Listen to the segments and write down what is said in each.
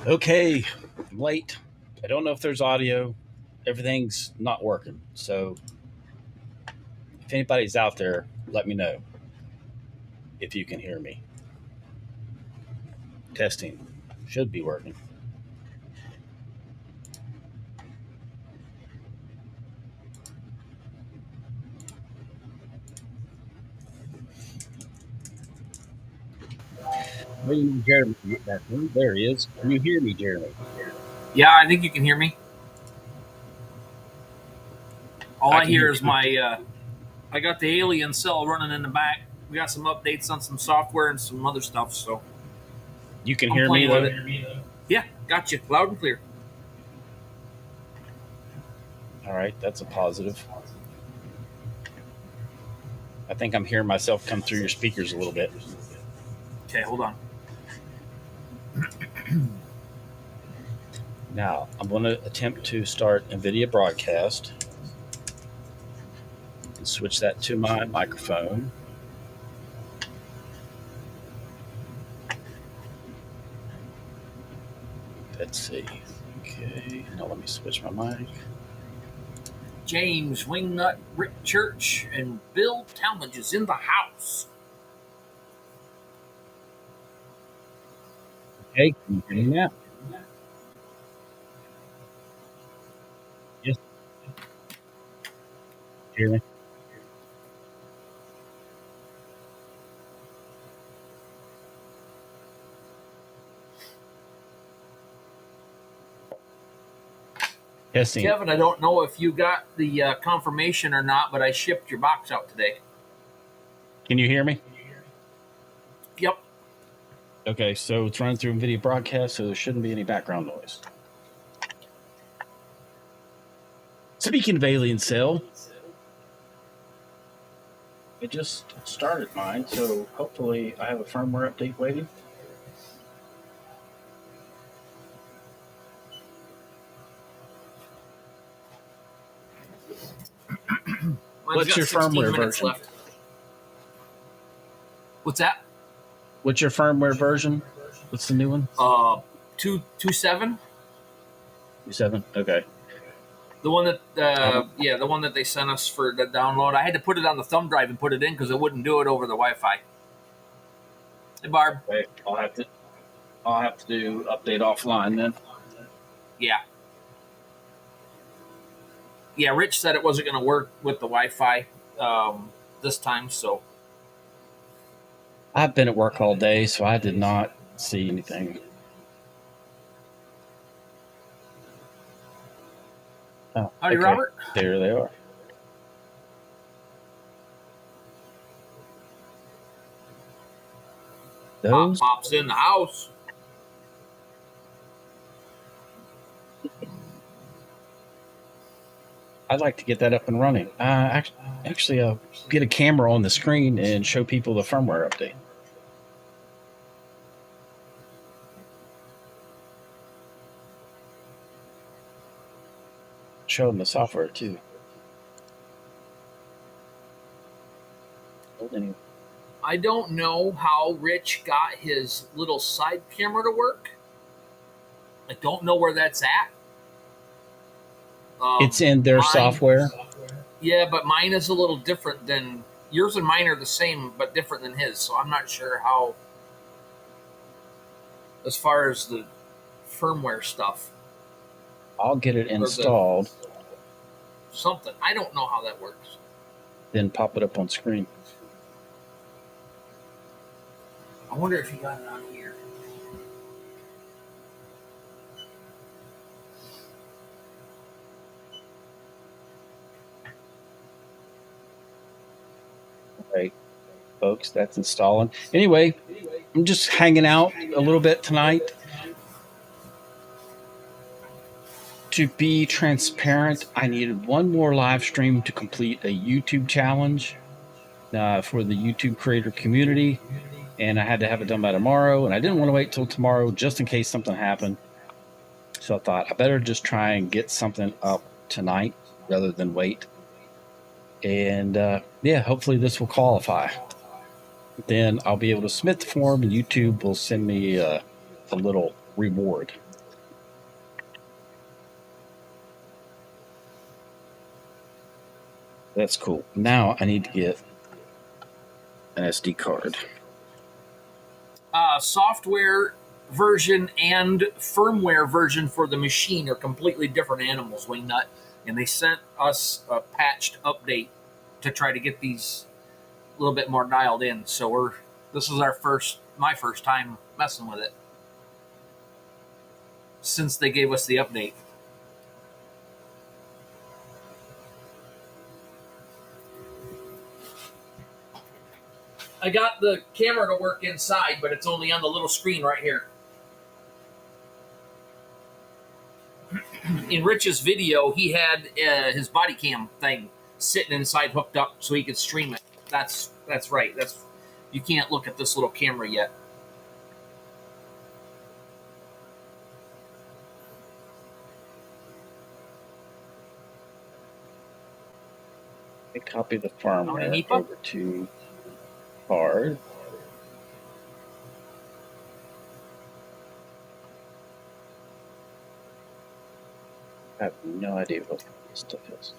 Okay, I'm late. I don't know if there's audio. Everything's not working. So if anybody's out there, let me know if you can hear me. Testing should be working. Waiting on Jeremy to get back in. There he is. Can you hear me, Jeremy? Yeah, I think you can hear me. All I can hear hear is you. I got the alien cell running in the back. We got some updates on some software and some other stuff, so You can I'm hear me, playing with though? it. Yeah, got you. Loud and clear. All right, that's a positive. I think I'm hearing myself come through your speakers a little bit. Okay, hold on. Now, I'm going to attempt to start NVIDIA broadcast and switch that to my microphone. Let's see. Okay, now let me switch my mic. James Wingnut, Rick Church, and Bill Talmadge is in the house. Okay, can you hear me now? Yes, hear me. Testing. Kevin, I don't know if you got the confirmation or not, but I shipped your box out today. Can you hear me? Yep. Okay, so it's running through NVIDIA broadcast, so there shouldn't be any background noise. Speaking of Alien Cell, I just started mine, so hopefully I have a firmware update waiting. What's your firmware version? Left. What's that? What's your firmware version? What's the new one? 2.7. 2.7. Okay. The one that, the one that they sent us for the download. I had to put it on the thumb drive and put it in because it wouldn't do it over the Wi-Fi. Hey, Barb. Okay, I'll have to do update offline then. Yeah. Yeah, Rich said it wasn't going to work with the Wi-Fi this time, so. I've been at work all day, so I did not see anything. Oh, howdy, okay. Robert. There they are. Those Pop's in the house. I'd like to get that up and running. Actually, I'll get a camera on the screen and show people the firmware update. Show them the software too. I don't know how Rich got his little side camera to work. I don't know where that's at. It's in their software. Yeah, but mine is a little different than yours, and mine are the same but different than his. So I'm not sure how, as far as the firmware stuff. I'll get it installed. Something. I don't know how that works. Then pop it up on screen. I wonder if you got it on here. Okay, folks, that's installing. Anyway, I'm just hanging out a little bit tonight. To be transparent, I needed one more live stream to complete a YouTube challenge for the YouTube creator community, and I had to have it done by tomorrow, and I didn't want to wait till tomorrow just in case something happened. So I thought I better just try and get something up tonight rather than wait. And hopefully this will qualify. Then I'll be able to submit the form, and YouTube will send me a little reward. That's cool. Now I need to get an SD card. Software version and firmware version for the machine are completely different animals, Wingnut. And they sent us a patched update to try to get these a little bit more dialed in. So this is my first time messing with it since they gave us the update. I got the camera to work inside, but it's only on the little screen right here. In Rich's video, he had his body cam thing sitting inside hooked up so he could stream it. That's right. You can't look at this little camera yet. I copy the firmware over to card. I have no idea what this stuff is.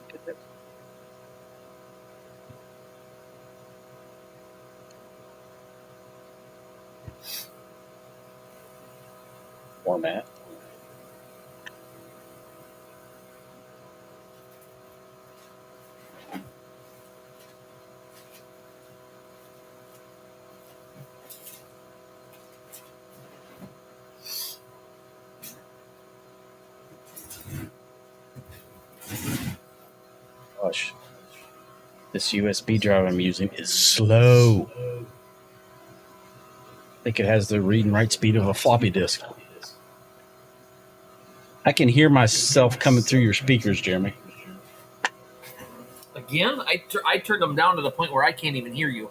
Format. Gosh, this USB drive I'm using is slow. I think it has the read and write speed of a floppy disk. I can hear myself coming through your speakers, Jeremy. Again, I turned them down to the point where I can't even hear you.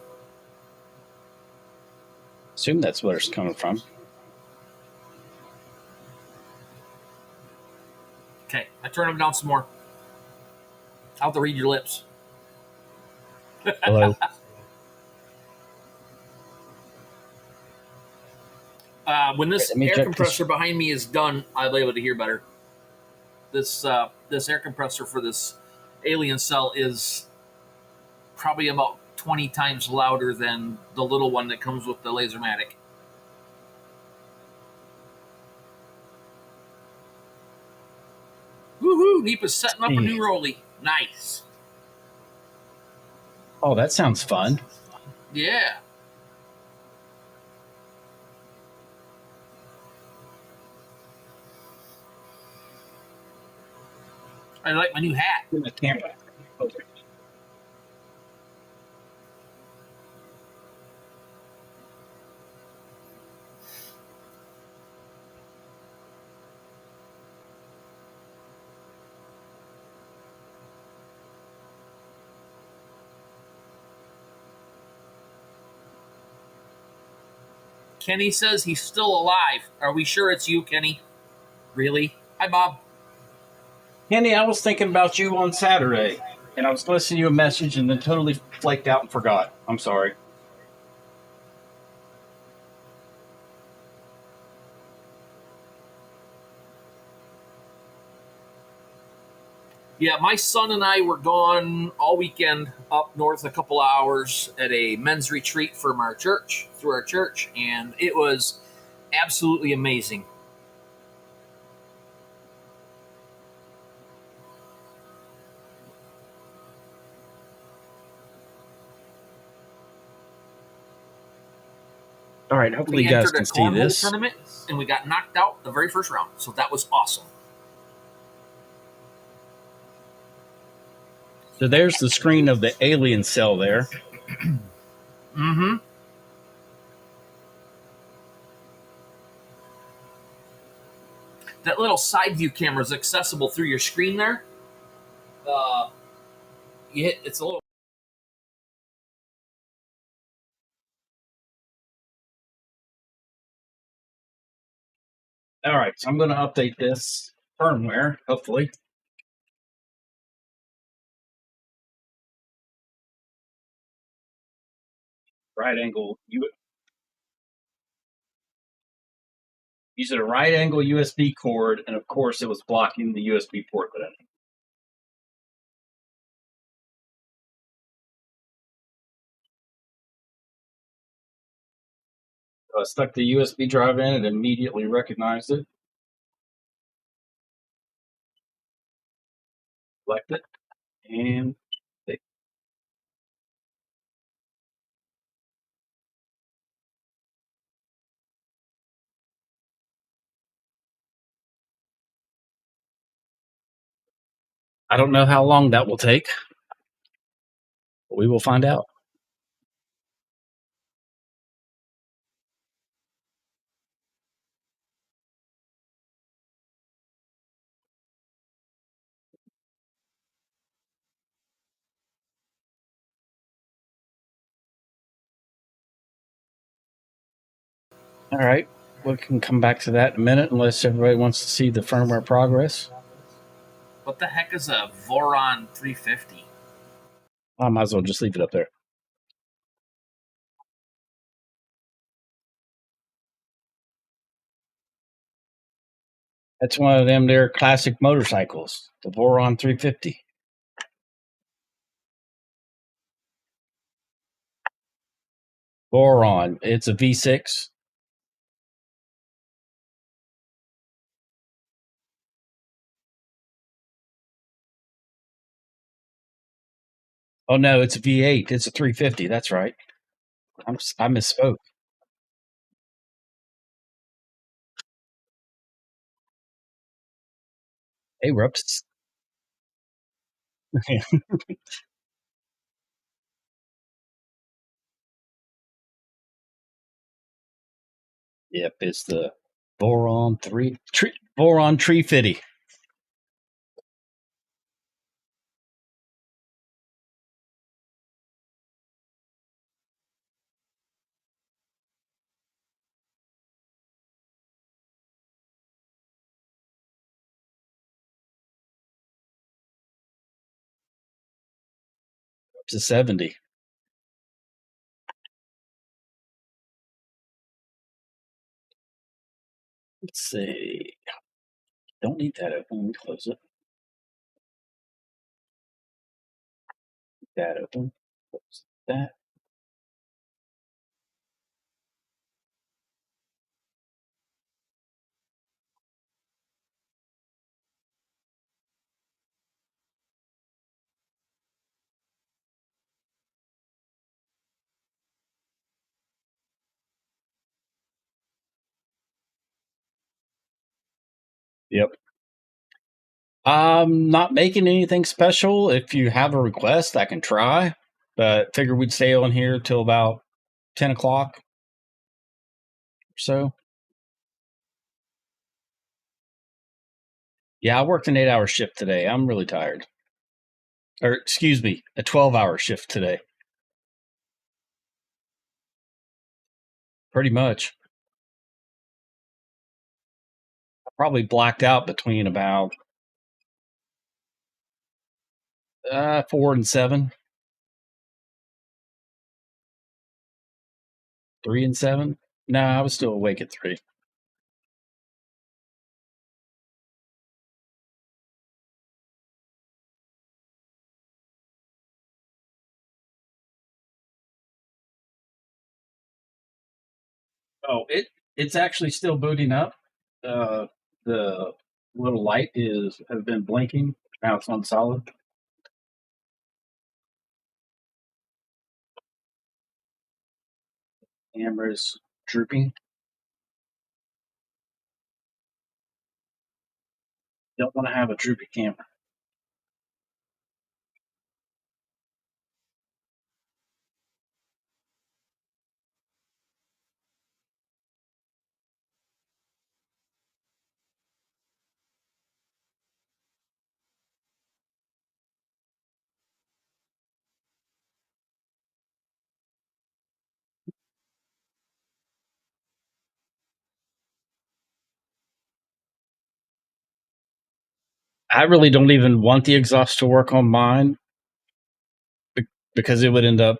Assume that's where it's coming from. Okay, I turned them down some more. I'll have to read your lips. Hello. When this air compressor behind me is done, I'll be able to hear better. This air compressor for this alien cell is probably about 20 times louder than the little one that comes with the Lasermatic. Woohoo! Neepa's setting up a new rollie. Nice. Oh, that sounds fun. Yeah. I like my new hat. Kenny says he's still alive. Are we sure it's you, Kenny? Really? Hi, Bob. Kenny, I was thinking about you on Saturday, and I was going to send you a message and then totally flaked out and forgot. I'm sorry. Yeah, my son and I were gone all weekend up north a couple hours at a men's retreat from our church, through our church, and it was absolutely amazing. All right, hopefully you guys can see this. Tournament, and we got knocked out the very first round, so that was awesome. So there's the screen of the alien cell there. Mm-hmm. That little side view camera is accessible through your screen there. It's a little. All right, so I'm going to update this firmware, hopefully. Right angle using a right angle USB cord, and of course it was blocking the USB port that I need. So I stuck the USB drive in, and immediately recognized it. Select it, and I don't know how long that will take, but we will find out. All right, we can come back to that in a minute unless everybody wants to see the firmware progress. What the heck is a Voron 350? I might as well just leave it up there. That's one of them there classic motorcycles, the Voron 350. Voron, it's a V6. Oh no, it's a V8. It's a 350. That's right. I misspoke. Hey, Rups. Yep, it's the Voron Voron 350. It's a 70. Let's see. Don't need that open. Let me close it. That open. Close that. Yep. I'm not making anything special. If you have a request, I can try. But figure we'd stay on here till about 10 o'clock or so. Yeah, I worked an 8-hour shift today. I'm really tired. Or, excuse me, a 12-hour shift today. Pretty much. I probably blacked out between about 4 and 7, 3 and 7. No, I was still awake at 3. Oh, it's actually still booting up. The little light has been blinking. Now it's on solid. Camera's drooping. Don't want to have a droopy camera. I really don't even want the exhaust to work on mine because it would end up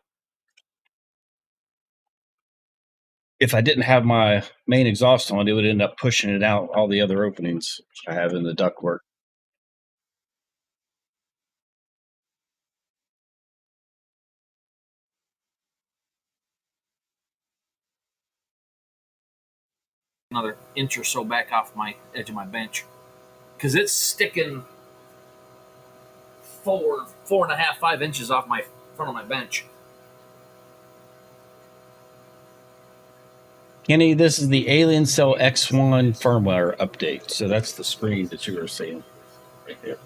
if I didn't have my main exhaust on, it would end up pushing it out all the other openings I have in the ductwork. Another inch or so back off my edge of my bench because it's sticking 4.5, 5 inches off my front of my bench. Kenny, this is the Alien Cell X1 firmware update. So that's the screen that you were seeing right there.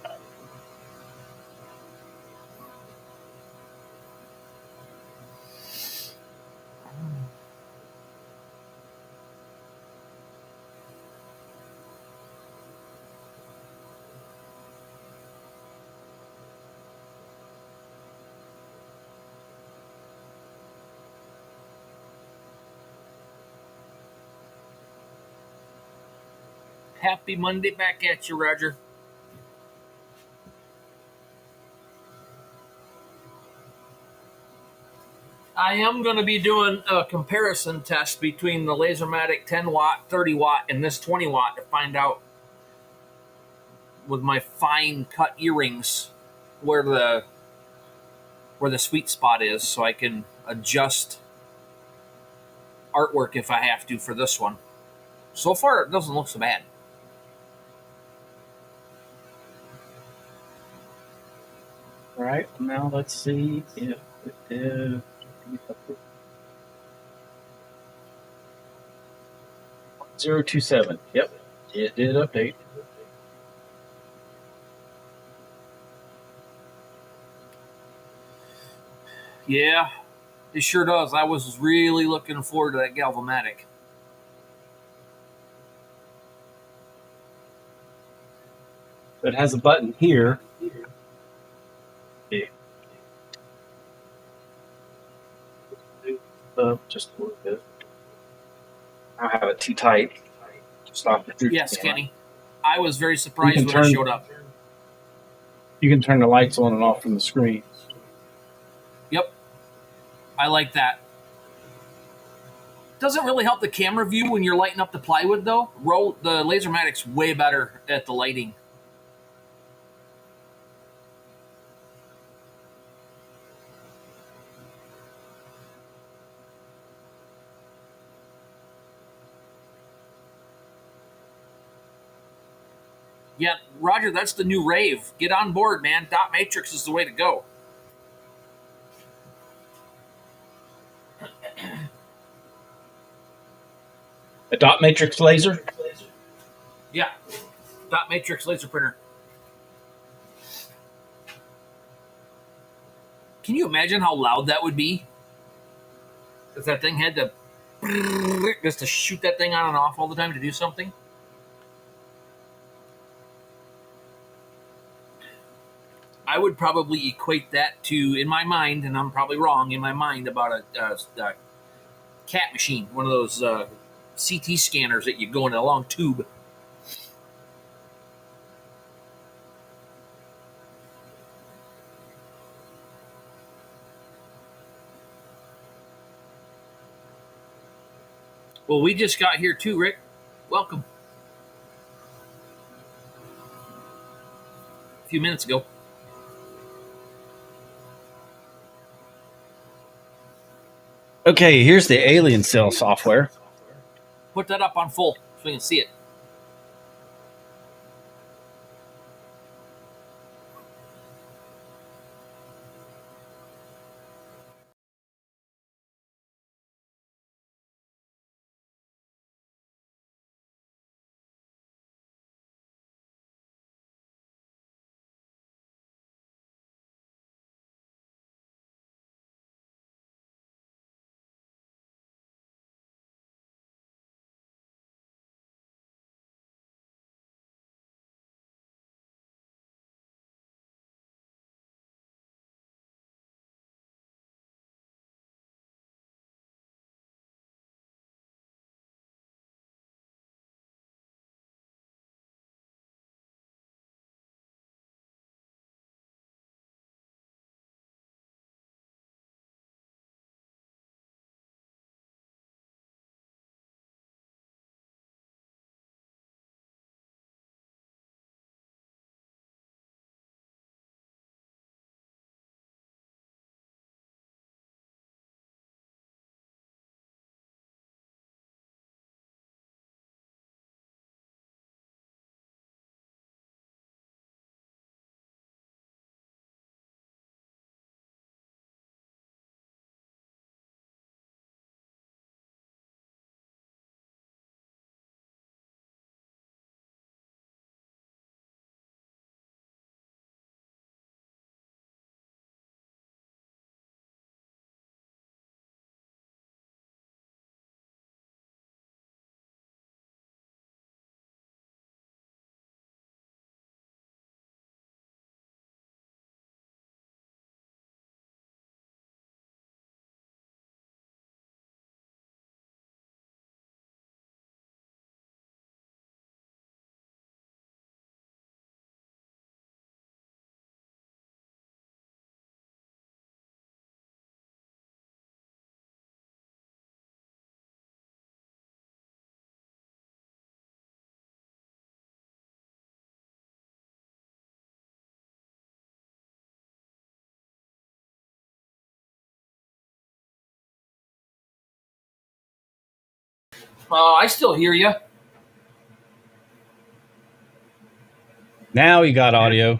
Happy Monday back at you, Roger. I am going to be doing a comparison test between the Lasermatic 10 watt, 30 watt, and this 20 watt to find out with my fine cut earrings where the sweet spot is, so I can adjust artwork if I have to for this one. So far, it doesn't look so bad. All right, now let's see if it is. 027. Yep, it did update. Yeah, it sure does. I was really looking forward to that Galvamatic. It has a button here. Yeah. Just a little bit. I don't have it too tight. Stop the truth. Yes, Kenny. I was very surprised when it showed up. You can turn the lights on and off from the screen. Yep. I like that. Doesn't really help the camera view when you're lighting up the plywood, though. The Lasermatic's way better at the lighting. Yeah, Roger, that's the new rave. Get on board, man. Dot matrix is the way to go. A dot matrix laser? Yeah, dot matrix laser printer. Can you imagine how loud that would be? If that thing had to just to shoot that thing on and off all the time to do something? I would probably equate that to, in my mind, and I'm probably wrong, in my mind, about a cat machine, one of those CT scanners that you go in a long tube. Well, we just got here too, Rick. Welcome. A few minutes ago. Okay, here's the Alien Cell software. Put that up on full so we can see it. I still hear you. Now you got audio.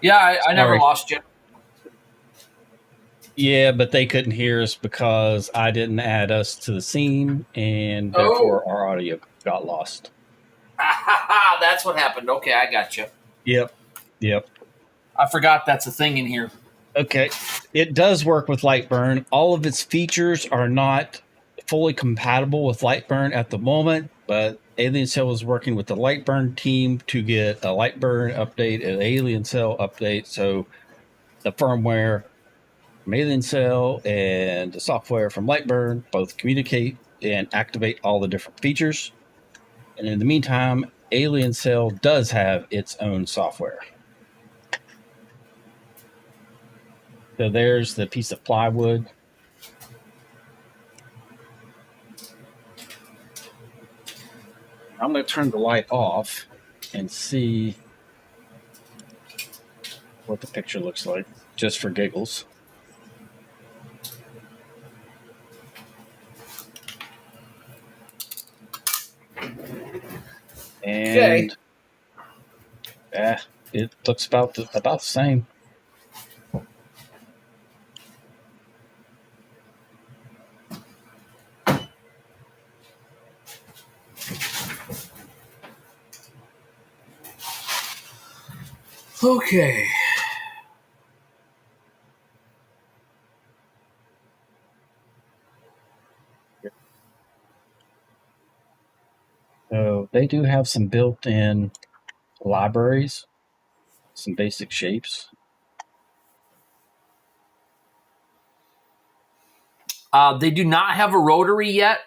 Yeah, I never Sorry. lost you. Yeah, but they couldn't hear us because I didn't add us to the scene, and Oh, therefore our audio got lost. that's what happened. Okay, I got you. Yep. Yep. I forgot that's a thing in here. Okay. It does work with Lightburn. All of its features are not fully compatible with Lightburn at the moment, but Alien Cell is working with the Lightburn team to get a Lightburn update, an Alien Cell update. So the firmware from Alien Cell and the software from Lightburn both communicate and activate all the different features. And in the meantime, Alien Cell does have its own software. So there's the piece of plywood. I'm going to turn the light off and see what the picture looks like, just for giggles. Okay. And it looks about the same. Okay. So they do have some built-in libraries, some basic shapes. They do not have a rotary yet.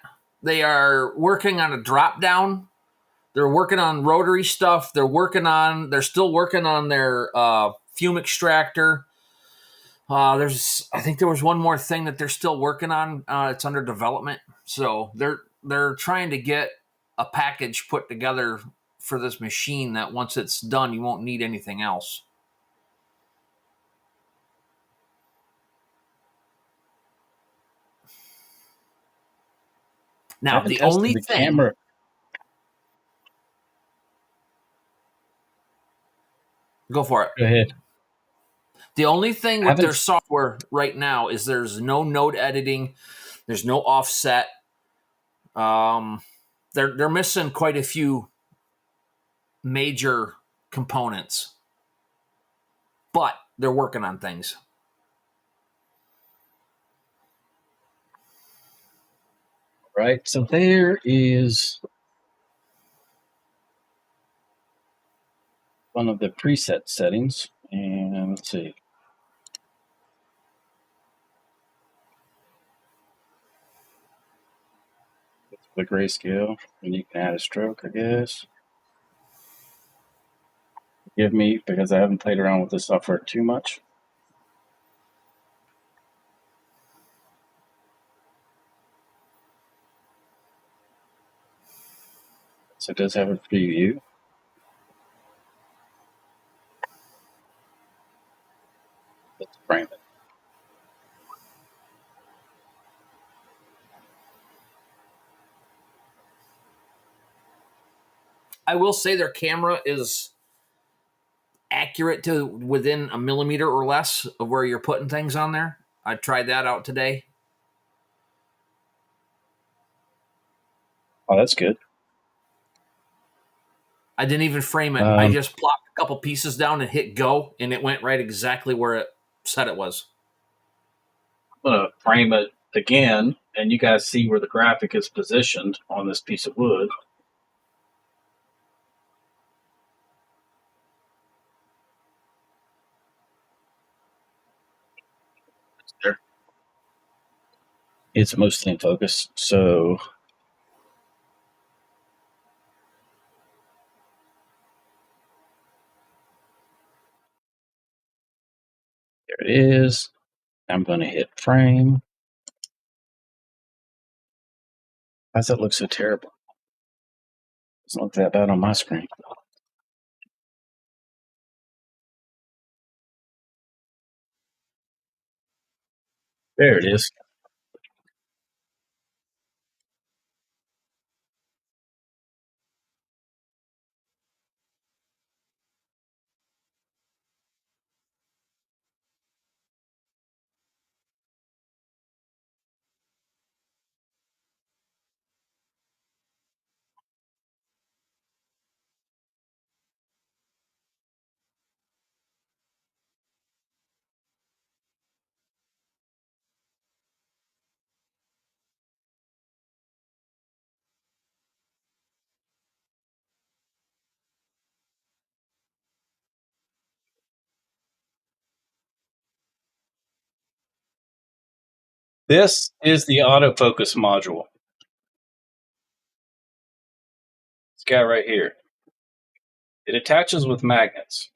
They are working on a drop down. They're working on rotary stuff. They're still working on their fume extractor. I think there was one more thing that they're still working on. It's under development. So they're trying to get a package put together for this machine that once it's done, you won't need anything else. I Now, haven't the tested only the thing, camera. go for it. Go ahead. The only thing I with their haven't. software right now is there's no node editing, there's no offset. Um, they're missing quite a few major components, but they're working on things. Right. So there is one of the preset settings, and let's see. The grayscale, and you can add a stroke, I guess. Forgive me because I haven't played around with the software too much. So it does have a preview. Let's frame it. I will say their camera is accurate to within a millimeter or less of where you're putting things on there. I tried that out today. Oh, that's good. I didn't even frame it. I I'm just plopped a couple pieces down and hit go, and it went right exactly where it said it was. gonna frame it again, and you guys see where the graphic is positioned on this piece of wood. There. It's mostly in focus, so there it is. I'm going to hit frame. Why does that look so terrible? It's not that bad on my screen. There it is. This is the autofocus module. This guy right here. It attaches with magnets.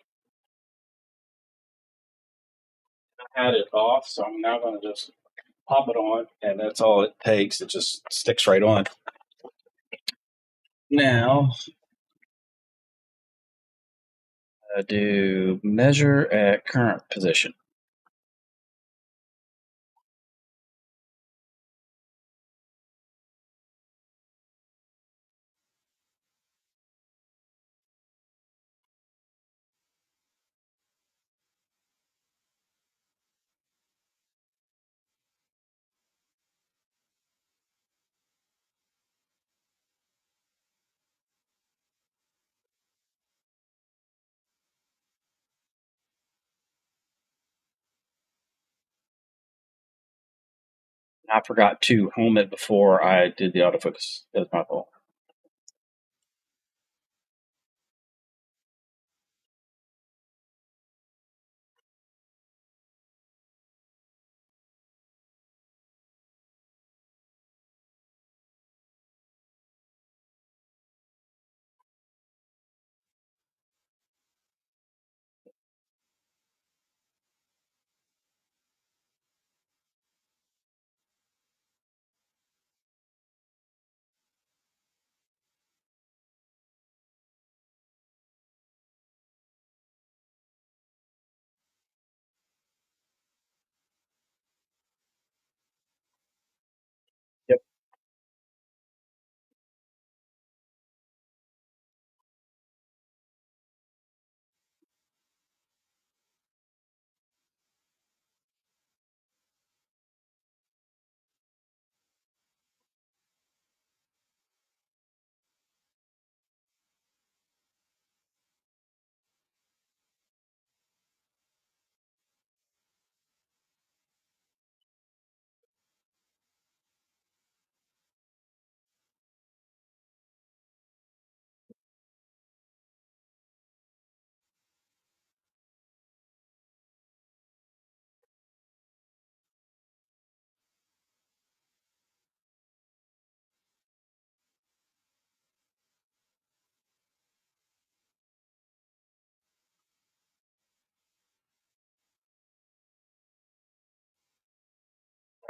I had it off, so I'm now going to just pop it on, and that's all it takes. It just sticks right on. Now, I do measure at current position. I forgot to home it before I did the autofocus. That was my fault. Yep.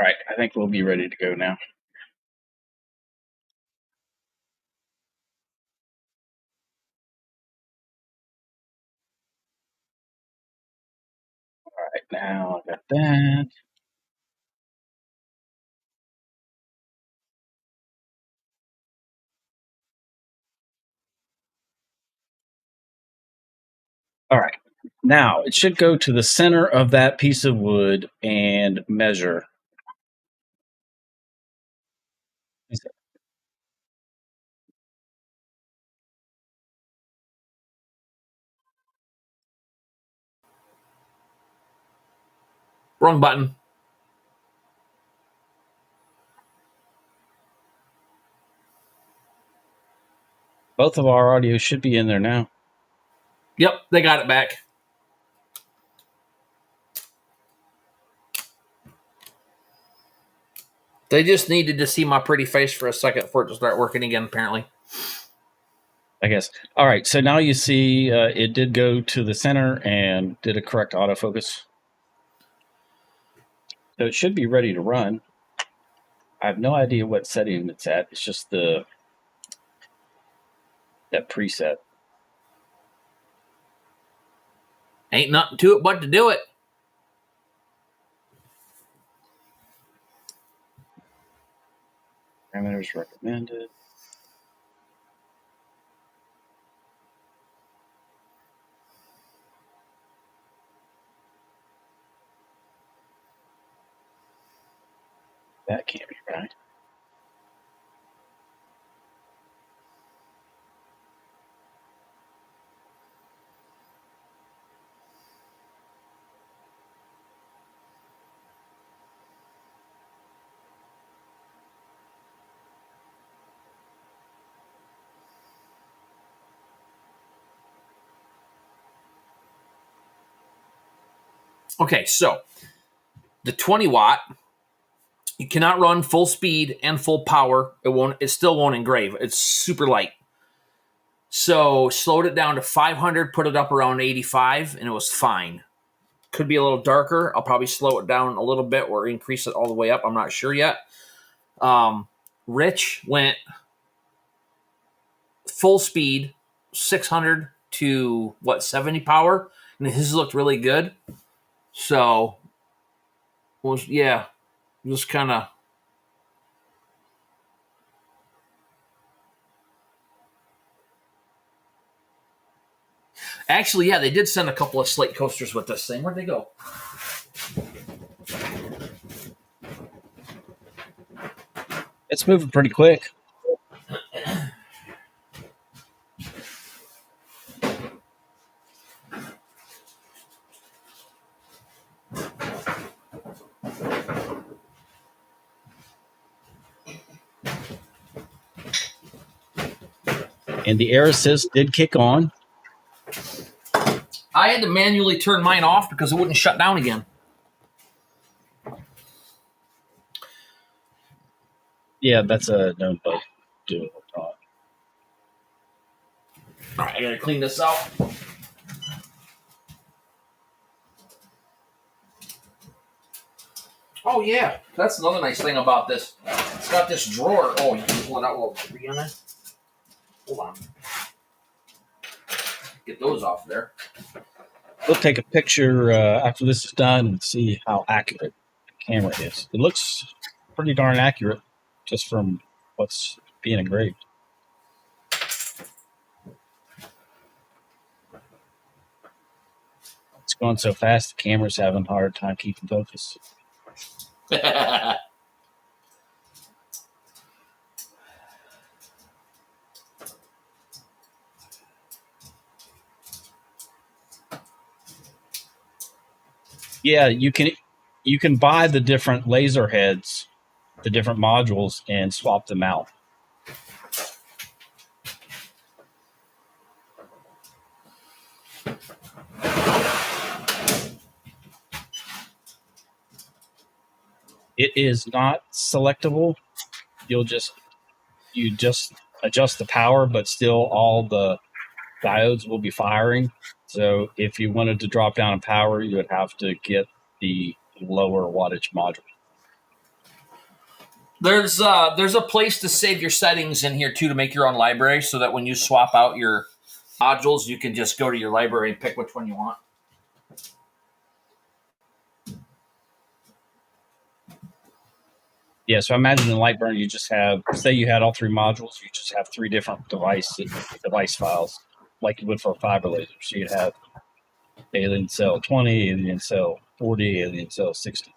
All right. I think we'll be ready to go now. All right. Now I got that. All right. Now it should go to the center of that piece of wood and measure. Wrong button. Both of our audio should be in there now. Yep, they got it back. They just needed to see my pretty face for a second for it to start working again, apparently. I guess. All right. So now you see it did go to the center and did a correct autofocus. So it should be ready to run. I have no idea what setting it's at. It's just that preset. Ain't nothing to it but to do it. Parameters recommended. That can't be right. Okay, so the 20 watt You cannot run full speed and full power. It still won't engrave. It's super light. So slowed it down to 500, put it up around 85, and it was fine. Could be a little darker. I'll probably slow it down a little bit or increase it all the way up. I'm not sure yet. Rich went full speed, 600 to 70 power, and his looked really good. So just kind of. Actually, yeah, they did send a couple of slate coasters with this thing. Where'd they go? It's moving pretty quick. And the air assist did kick on. I had to manually turn mine off because it wouldn't shut down again. Yeah, that's a known bug. All right, I gotta clean this out. Oh yeah, that's another nice thing about this. It's got this drawer. Oh, you can pull it out a little bit on there. Hold on. Get those off there. We'll take a picture after this is done and see how accurate the camera is. It looks pretty darn accurate just from what's being engraved. It's going so fast, the camera's having a hard time keeping focus. Yeah, you can buy the different laser heads, the different modules, and swap them out. It is not selectable. You just adjust the power, but still all the diodes will be firing. So if you wanted to drop down in power, you would have to get the lower wattage module. There's a place to save your settings in here too to make your own library, so that when you swap out your modules, you can just go to your library and pick which one you want. Yeah, so imagine in Lightburn, you just have, say you had all three modules, you just have three different device files, like you would for a fiber laser. So you'd have alien cell 20, alien cell 40, alien cell 60.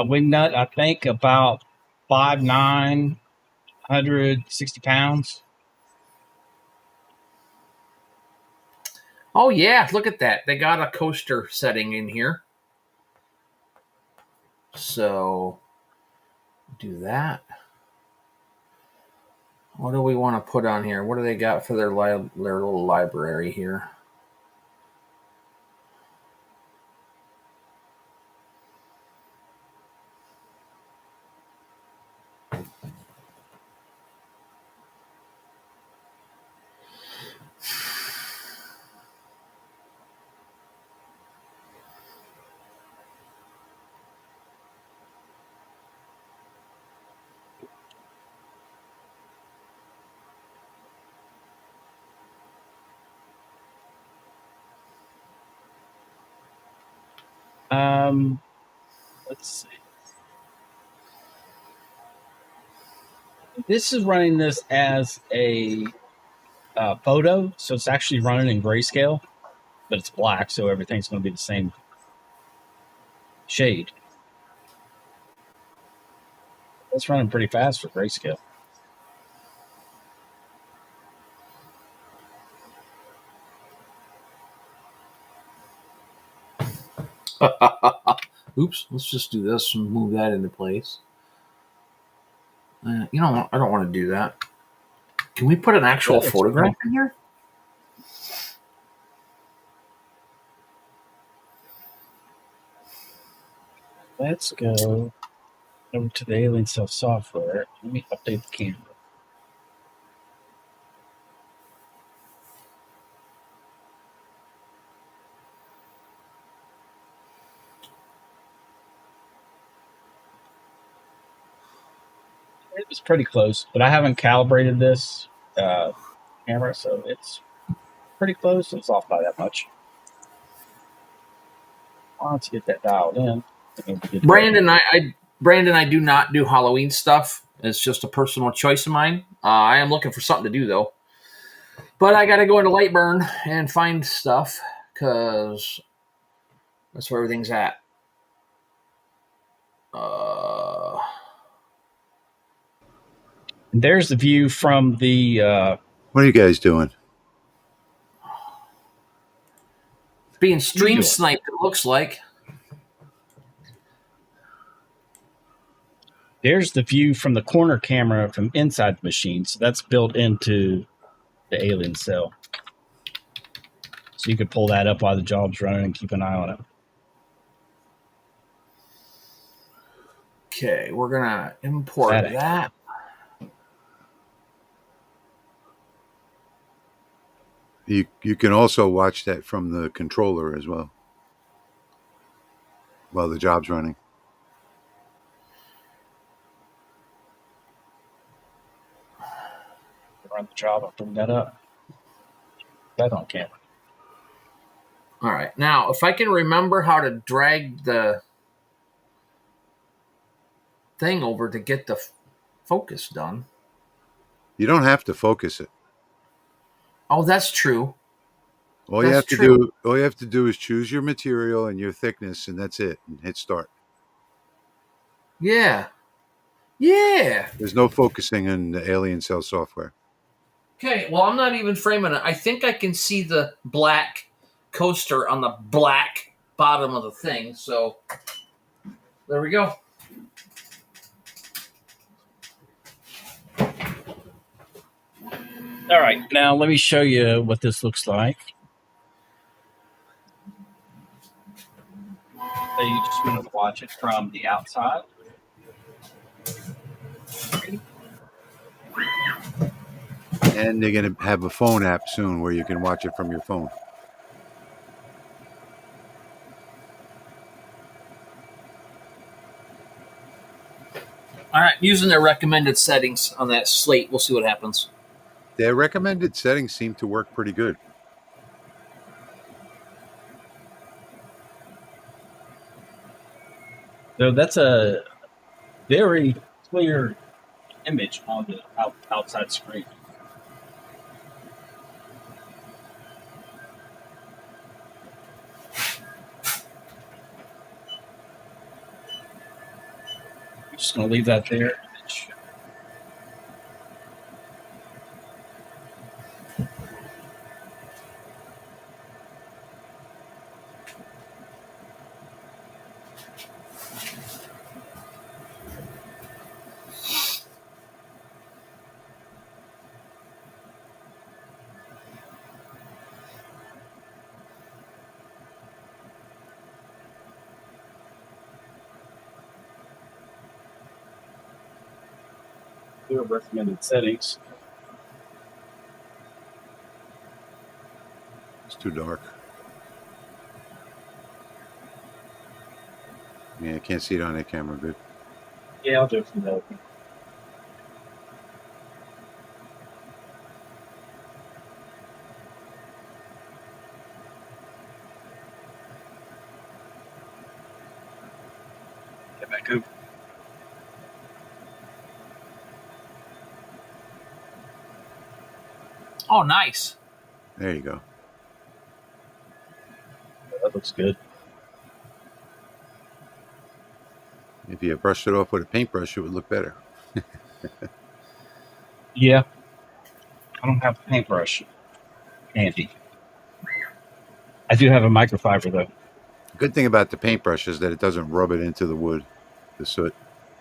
Wing nut, I think about 5'9", 160 pounds. Oh yeah, look at that. They got a coaster setting in here. So do that. What do we want to put on here? What do they got for their little library here? Let's see. This is running this as a photo, so it's actually running in grayscale, but it's black, so everything's going to be the same shade. It's running pretty fast for grayscale. Oops, let's just do this and move that into place. You know, I don't want to do that. Can we put an actual photograph in here? Let's go over to the Alien Cell software. Let me update the camera. It was pretty close, but I haven't calibrated this camera, so it's pretty close. It's off by that much. Let's get that dialed in. Brandon, I do not do Halloween stuff. It's just a personal choice of mine. I am looking for something to do though, but I got to go into Lightburn and find stuff because that's where everything's at. There's the view from the. What are you guys doing? Being stream sniped, it looks like. There's the view from the corner camera from inside the machine. So that's built into the Alien Cell. So you could pull that up while the job's running and keep an eye on it. Okay, we're going to import that. You can also watch that from the controller as well while the job's running. Run the job and bring that up. That on camera. All right. Now, if I can remember how to drag the thing over to get the focus done. You don't have to focus it. Oh, that's true. All you have to do is choose your material and your thickness, and that's it. And hit start. Yeah. Yeah. There's no focusing in the Alien Cell software. Okay, well, I'm not even framing it. I think I can see the black coaster on the black bottom of the thing. So there we go. All right, now let me show you what this looks like. So you just want to watch it from the outside. And they're going to have a phone app soon where you can watch it from your phone. All right, using their recommended settings on that slate, we'll see what happens. Their recommended settings seem to work pretty good. So that's a very clear image on the outside screen. I'm just going to leave that there. Recommended settings. It's too dark. Yeah, I can't see it on that camera good. Yeah, I'll do it from the open. Get back over. Oh, nice. There you go. That looks good. If you brushed it off with a paintbrush, it would look better. Yeah. I don't have a paintbrush handy. I do have a microfiber, though. Good thing about the paintbrush is that it doesn't rub it into the wood, the soot.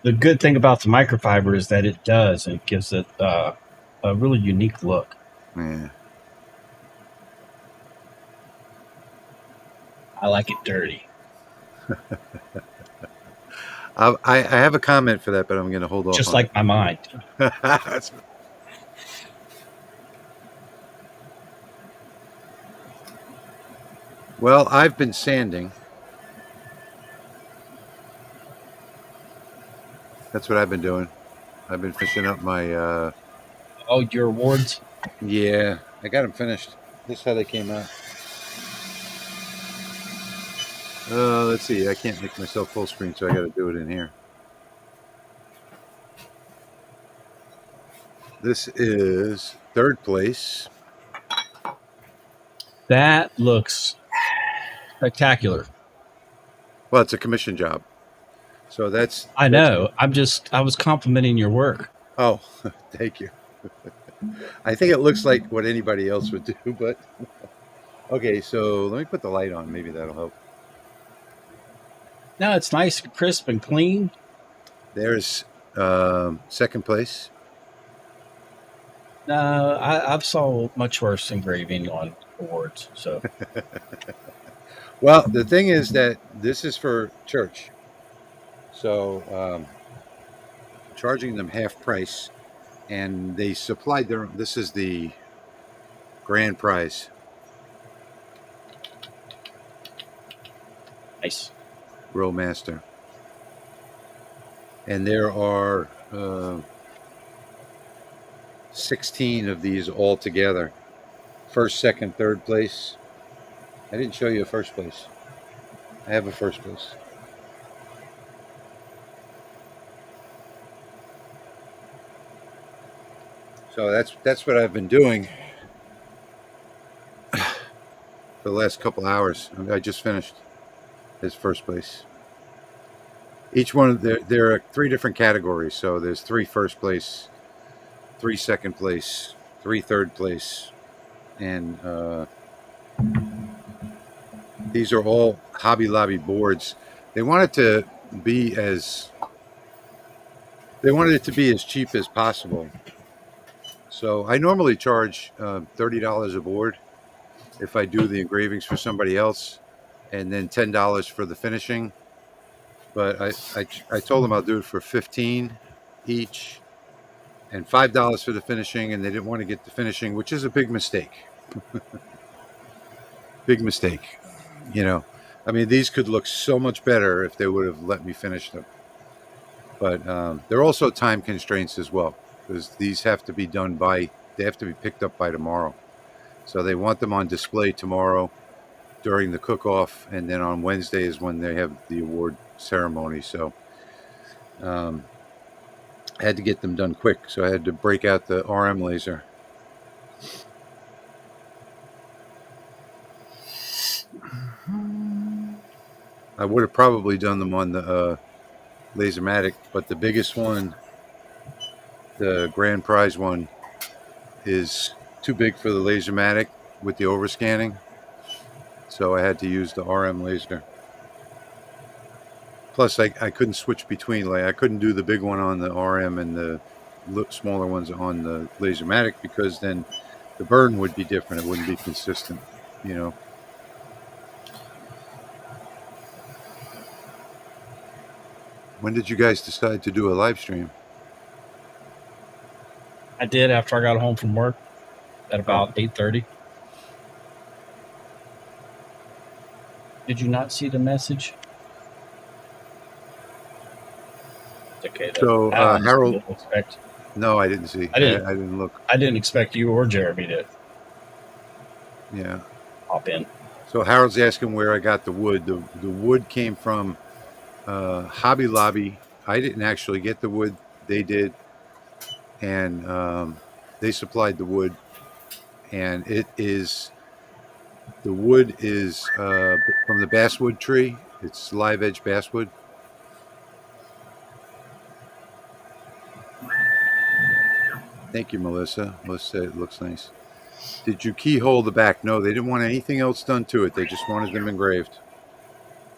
The good thing about the microfiber is that it does, and it gives it a really unique look. Yeah. I like it dirty. I have a comment for that, but I'm going to hold off Just on like my mind. it. Well, I've been sanding. That's what I've been doing. I've been finishing up my. Oh, your awards? Yeah, I got them finished. This is how they came out. Let's see. I can't make myself full screen, so I got to do it in here. This is third place. That looks spectacular. Well, it's a commission job, so that's. I know. I was complimenting your work. Oh, thank you. I think it looks like what anybody else would do, but okay. So let me put the light on. Maybe that'll help. No, it's nice, crisp, and clean. There's second place. No, I've saw much worse engraving on awards. So Well, the thing is that this is for church, so charging them half price, and they supplied their. This is the grand prize. nice. Grill Master. And there are 16 of these all together. First, second, third place. I didn't show you a first place. I have a first place. So that's what I've been doing for the last couple hours. I just finished his first place. Each one of there are 3 different categories. So there's 3 first place, 3 second place, 3 third place, and these are all Hobby Lobby boards. They wanted it to be as cheap as possible. So I normally charge $30 a board if I do the engravings for somebody else, and then $10 for the finishing. But I told them I'll do it for $15 each, and $5 for the finishing, and they didn't want to get the finishing, which is a big mistake. Big mistake. You know, I mean, these could look so much better if they would have let me finish them. But there are also time constraints as well, because these have to be done they have to be picked up by tomorrow. So they want them on display tomorrow during the cook-off, and then on Wednesday is when they have the award ceremony. So I had to get them done quick. So I had to break out the RM laser. I would have probably done them on the Lasermatic, but the biggest one, the grand prize one, is too big for the Lasermatic with the overscanning. So I had to use the RM laser. Plus, I couldn't switch between. Like, I couldn't do the big one on the RM and the smaller ones on the Lasermatic, because then the burn would be different. It wouldn't be consistent, you know. When did you guys decide to do a live stream? I did after I got home from work at about 8:30. Did you not see the message? Okay. So Harold, expect. no, I didn't see. I didn't look. I didn't expect you or Jeremy to. Yeah. Hop in. So Harold's asking where I got the wood. The wood came from Hobby Lobby. I didn't actually get the wood. They did, and they supplied the wood. And the wood is from the basswood tree. It's live edge basswood. Thank you, Melissa. Melissa said it looks nice. Did you keyhole the back? No, they didn't want anything else done to it. They just wanted them engraved.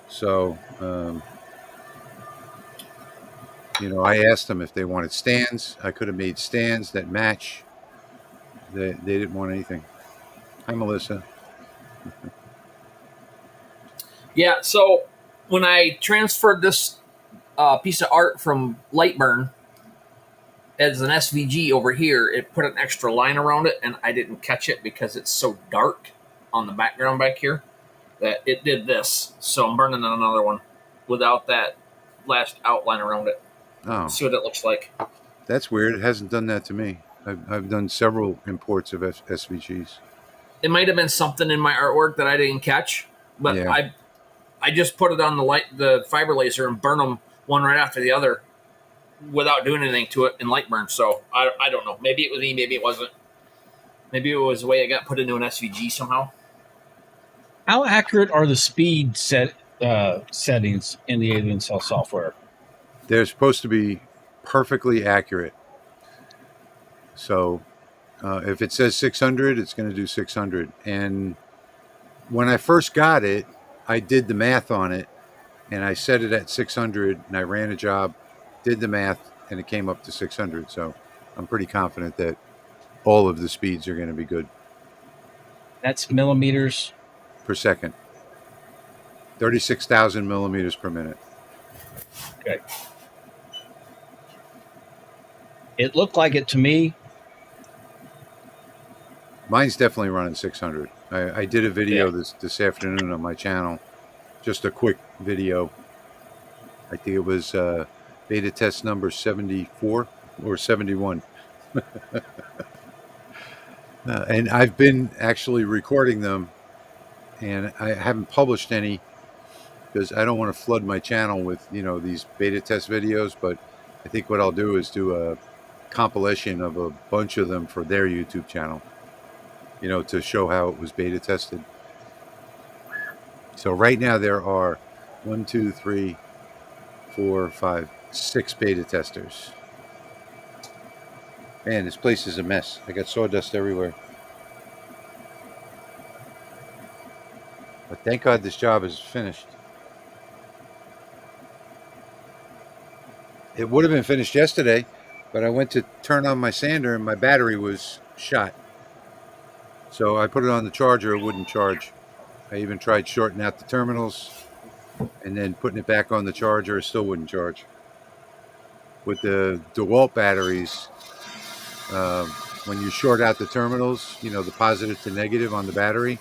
So I asked them if they wanted stands. I could have made stands that match. They didn't want anything. Hi, Melissa. Yeah, so when I transferred this piece of art from Lightburn as an SVG over here, it put an extra line around it, and I didn't catch it because it's so dark on the background back here that it did this. So I'm burning on another one without that last outline around it. Oh, See what it looks like. that's weird. It hasn't done that to me. I've done several imports of SVGs. It might have been something in my artwork that I didn't catch, but Yeah. I just put it on the fiber laser and burn them one right after the other without doing anything to it in Lightburn. So I don't know. Maybe it was me. Maybe it wasn't. Maybe it was the way it got put into an SVG somehow. How accurate are the speed settings in the Alien Cell software? They're supposed to be perfectly accurate. So if it says 600, it's going to do 600. And when I first got it, I did the math on it, and I set it at 600, and I ran a job, did the math, and it came up to 600. So I'm pretty confident that all of the speeds are going to be good. That's millimeters per second. 36,000 millimeters per minute. Okay. It looked like it to me. Mine's definitely running 600. I did a video this afternoon on my channel. Just a quick video. I think it was beta test number 74 or 71. And I've been actually recording them, and I haven't published any because I don't want to flood my channel with, these beta test videos. But I think what I'll do is do a compilation of a bunch of them for their YouTube channel, to show how it was beta tested. So right now there are 1, 2, 3, 4, 5, 6 beta testers. Man, this place is a mess. I got sawdust everywhere. But thank God this job is finished. It would have been finished yesterday, but I went to turn on my sander and my battery was shot. So I put it on the charger, it wouldn't charge. I even tried shorting out the terminals and then putting it back on the charger, it still wouldn't charge. With the DeWalt batteries, when you short out the terminals, the positive to negative on the battery,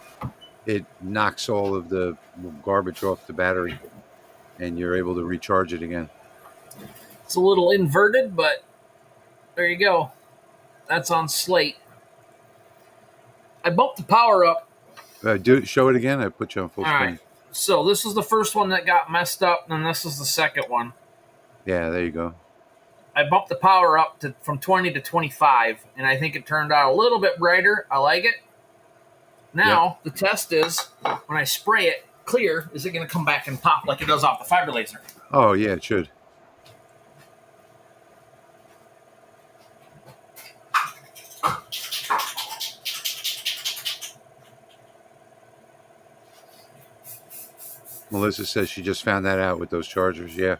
it knocks all of the garbage off the battery and you're able to recharge it again. It's a little inverted, but there you go. That's on slate. I bumped the power up. Show it again. I put you on full screen. All right. So this is the first one that got messed up, and this is the second one. Yeah, there you go. I bumped the power up from 20 to 25, and I think it turned out a little bit brighter. I like it. Now, The test is, when I spray it clear, is it going to come back and pop like it does off the fiber laser? Oh, yeah, it should. Melissa says she just found that out with those chargers. Yeah.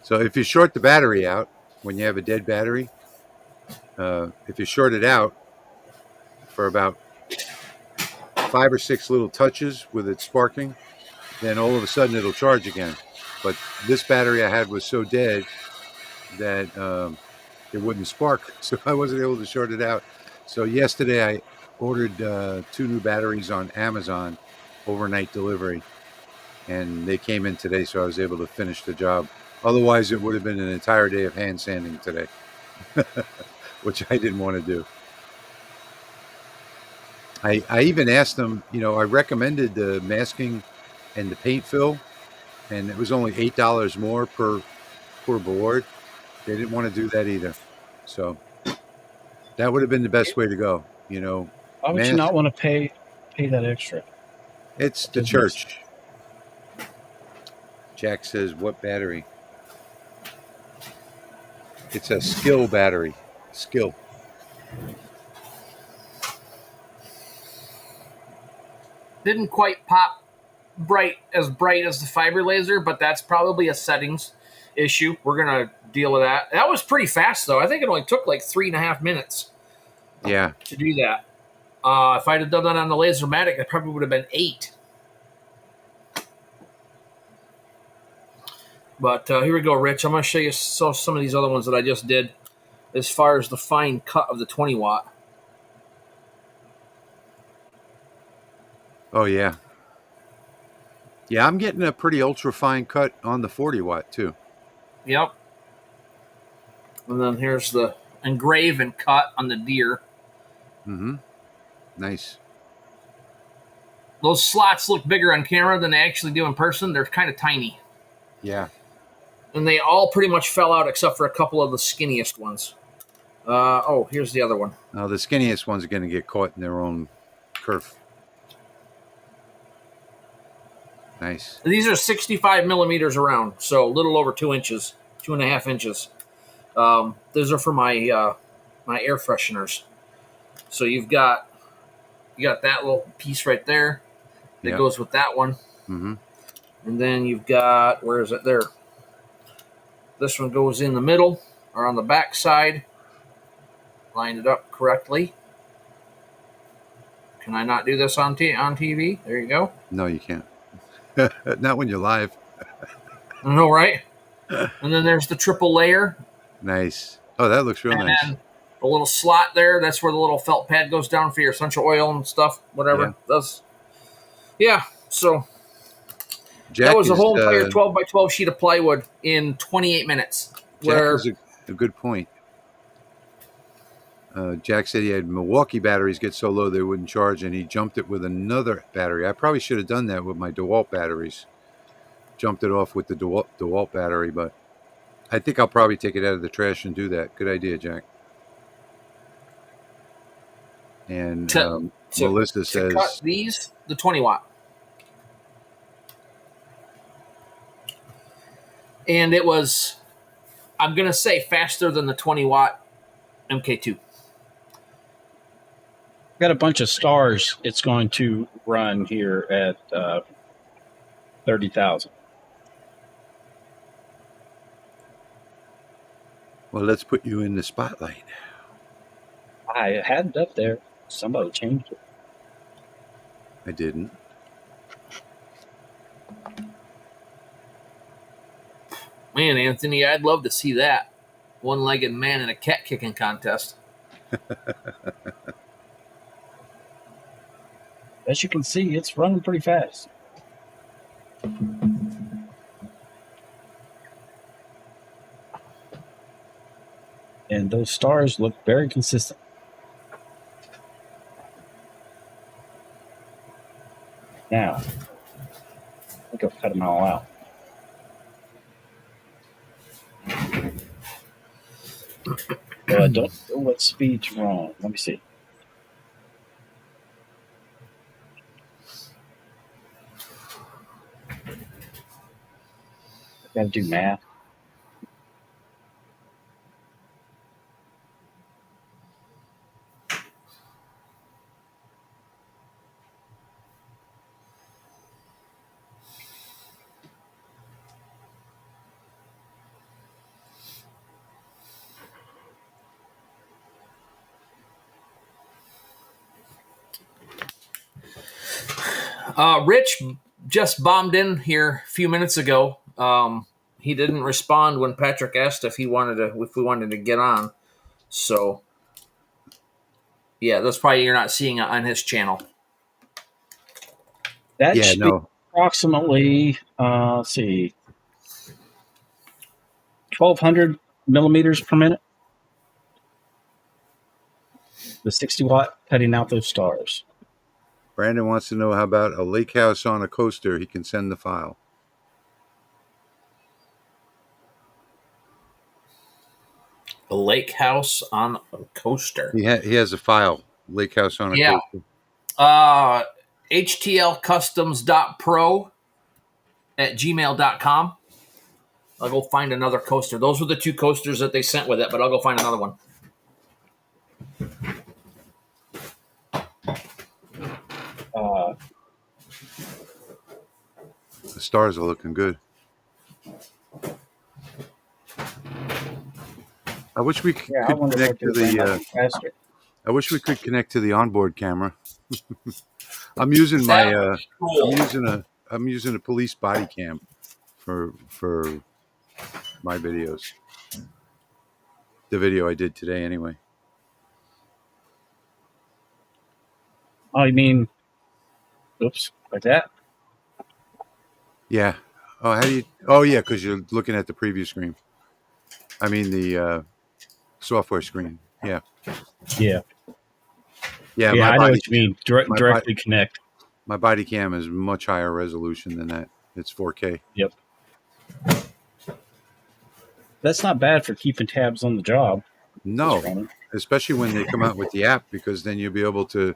So if you short the battery out, when you have a dead battery, if you short it out for about 5 or 6 little touches with it sparking, then all of a sudden it'll charge again. But this battery I had was so dead that it wouldn't spark, so I wasn't able to short it out. So yesterday I ordered 2 new batteries on Amazon, overnight delivery, and they came in today, so I was able to finish the job. Otherwise, it would have been an entire day of hand sanding today, which I didn't want to do. I even asked them, I recommended the masking and the paint fill, and it was only $8 more per board. They didn't want to do that either. So that would have been the best way to go, Why would you not want to pay that extra? It's the church. Jack says, what battery? It's a Skill battery. Skill. Didn't quite pop bright as the fiber laser, but that's probably a settings. issue. We're gonna deal with that. That was pretty fast though. I think it only took like 3.5 minutes Yeah. to do that. If I'd have done that on the Lasermatic, it probably would have been 8. But here we go, Rich. I'm going to show you some of these other ones that I just did as far as the fine cut of the 20 watt. Oh, yeah. Yeah, I'm getting a pretty ultra fine cut on the 40 watt too. Yep. And then here's the Engraving cut on the deer. Mm-hmm. Nice. Those slots look bigger on camera than they actually do in person. They're kind of tiny. Yeah. And they all pretty much fell out except for a couple of the skinniest ones. Here's the other one. Now, the skinniest ones are going to get caught in their own kerf. Nice. These are 65 millimeters around, so a little over 2 inches, 2.5 inches. Those are for my my air fresheners. So you got that little piece right there that goes with that one. Mm-hmm. And then you've got, where is it? There. This one goes in the middle or on the back side. Line it up correctly. Can I not do this on TV? There you go. No, you can't. Not when you're live. I know, right? And then there's the triple layer. Nice. Oh, that looks real nice. And a little slot there. That's where the little felt pad goes down for your essential oil and stuff, whatever it does. Yeah, so Jack that was a whole entire 12 by 12 sheet of plywood in 28 minutes. Jack was a good point. Jack said he had Milwaukee batteries get so low they wouldn't charge, and he jumped it with another battery. I probably should have done that with my DeWalt batteries. Jumped it off with the DeWalt battery, but I think I'll probably take it out of the trash and do that. Good idea, Jack. And Melissa says, cut these, the 20 watt. And it was, I'm going to say, faster than the 20 watt MK2. Got a bunch of stars it's going to run here at 30,000. well, let's put you in the spotlight. I had it up there. Somebody changed it. I didn't. Man, Anthony, I'd love to see that. One-legged man in a cat kicking contest. As you can see, it's running pretty fast. And those stars look very consistent. Now, I think I've cut them all out. Well, I don't know what speed's wrong. Let me see. I've got to do math. Rich just bombed in here a few minutes ago. He didn't respond when Patrick asked if we wanted to get on. So, yeah, that's probably you're not seeing it on his channel. That should be approximately, let's see, 1,200 millimeters per minute. The 60 watt cutting out those stars. Brandon wants to know how about a lake house on a coaster. He can send the file. A lake house on a coaster. He has a file. Lake house on a coaster. HTLcustoms.pro at gmail.com. I'll go find another coaster. Those were the 2 coasters that they sent with it, but I'll go find another one. The stars are looking good. I wish we Yeah, I could wonder what connect they to ran the. up faster. I wish we could connect to the onboard camera. I'm using That my. would be I'm cool. using a. I'm using a police body cam for my videos. The video I did today, anyway. Oh, you mean, oops, like that? Yeah. Oh, how do you? Oh, yeah, because you're looking at the preview screen. I mean the software screen. Yeah. Yeah. Yeah. Yeah, My I know body. what you mean. My body. Directly connect. My body cam is much higher resolution than that. It's 4K. Yep. That's not bad for keeping tabs on the job. Just No, running. especially when they come out with the app, because then you'll be able to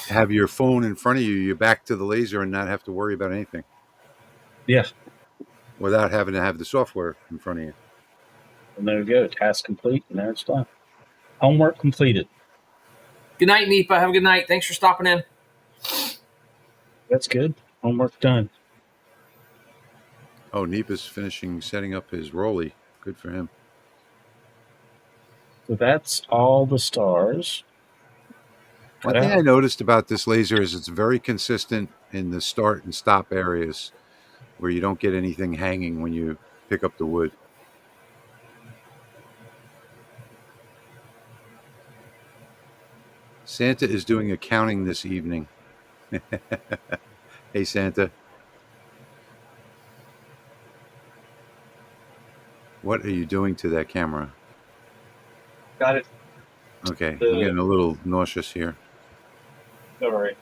have your phone in front of you, you back to the laser and not have to worry about anything Yeah. without having to have the software in front of you. And there we go. Task complete, and there it's done. Homework completed. Good night, Nipa. Have a good night. Thanks for stopping in. That's good. Homework done. Oh, Neepa's finishing setting up his Rolly. Good for him. So that's all the stars. One thing I noticed about this laser is it's very consistent in the start and stop areas where you don't get anything hanging when you pick up the wood. Santa is doing accounting this evening. Hey, Santa. What are you doing to that camera? Got it. Okay, I'm getting a little nauseous here. All right.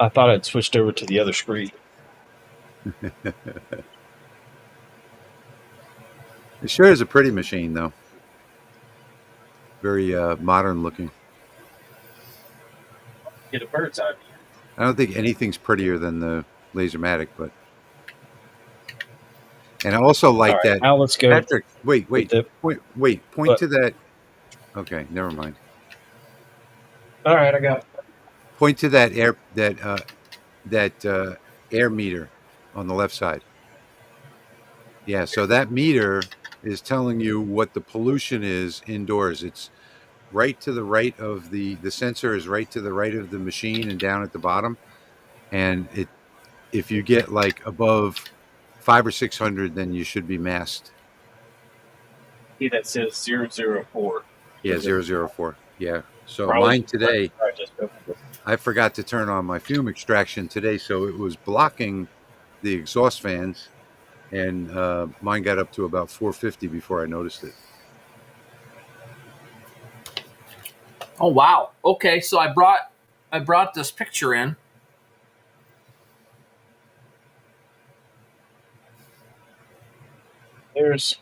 I thought I'd switched over to the other screen. It sure is a pretty machine, though. Very modern looking. Get a bird's eye view. I don't think anything's prettier than the Lasermatic, but. And I also like All right, that. now let's go. Patrick, wait. The, Point to that. Okay, never mind. all right, I got it. Point to that air meter on the left side. Yeah, so that meter is telling you what the pollution is indoors. It's right to the right of the sensor is right to the right of the machine and down at the bottom. And if you get like above 500 or 600, then you should be masked. See, that says 004. Yeah, 004. Yeah. So Probably mine today, I just opened it. I forgot to turn on my FUME extraction today, so it was blocking the exhaust fans, and mine got up to about 450 before I noticed it. Oh wow. Okay, so I brought this picture in. There's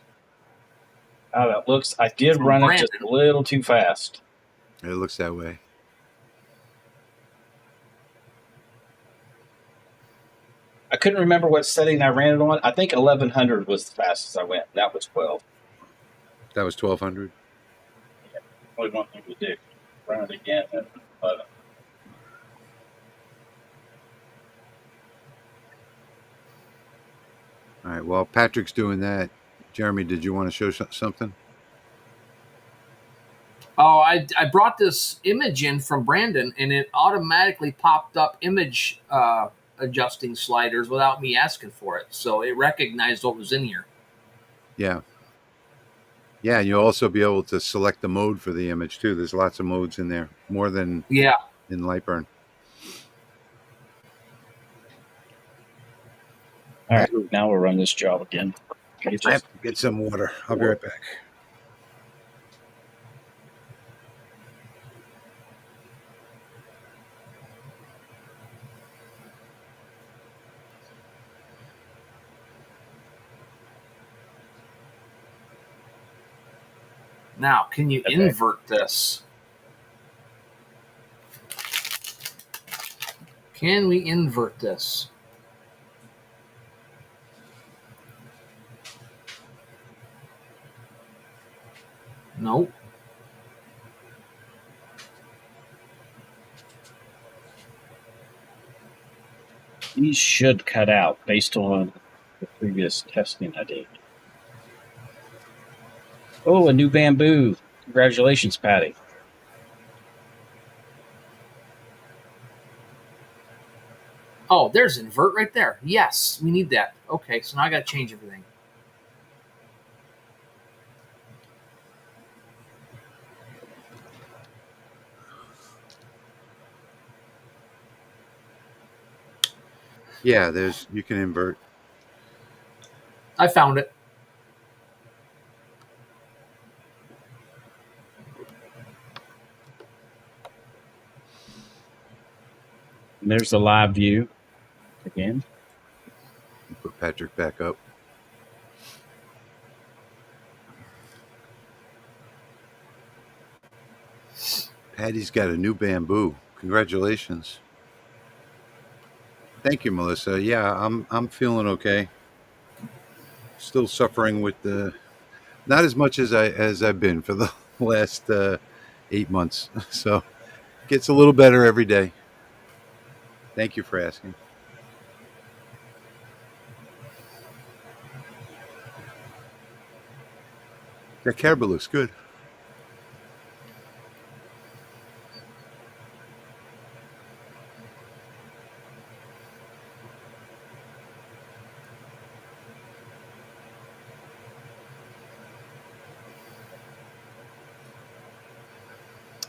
how that looks. I did run it just a little too fast. It looks that way. I couldn't remember what setting I ran it on. I think 1100 was the fastest I went. That was 12. That was 1200. Yeah, only one thing to do. Run it again at 11. All right. Well, Patrick's doing that. Jeremy, did you want to show something? Oh, I brought this image in from Brandon, and it automatically popped up image adjusting sliders without me asking for it. So it recognized what was in here. Yeah. Yeah, and you'll also be able to select the mode for the image too. There's lots of modes in there, more than in Lightburn. All right, now we'll run this job again. I have to get some water. I'll be right back. Now, can you invert this? Can we invert this? Nope. These should cut out based on the previous testing I did. Oh, a new bamboo. Congratulations, Patty. Oh, there's invert right there. Yes, we need that. Okay, so now I got to change everything. Yeah, you can invert. I found it. And there's the live view again. Put Patrick back up. Patty's got a new bamboo. Congratulations. Thank you, Melissa. Yeah, I'm feeling okay. Still suffering with not as much as I've been for the last 8 months. So gets a little better every day. Thank you for asking. That caribou looks good.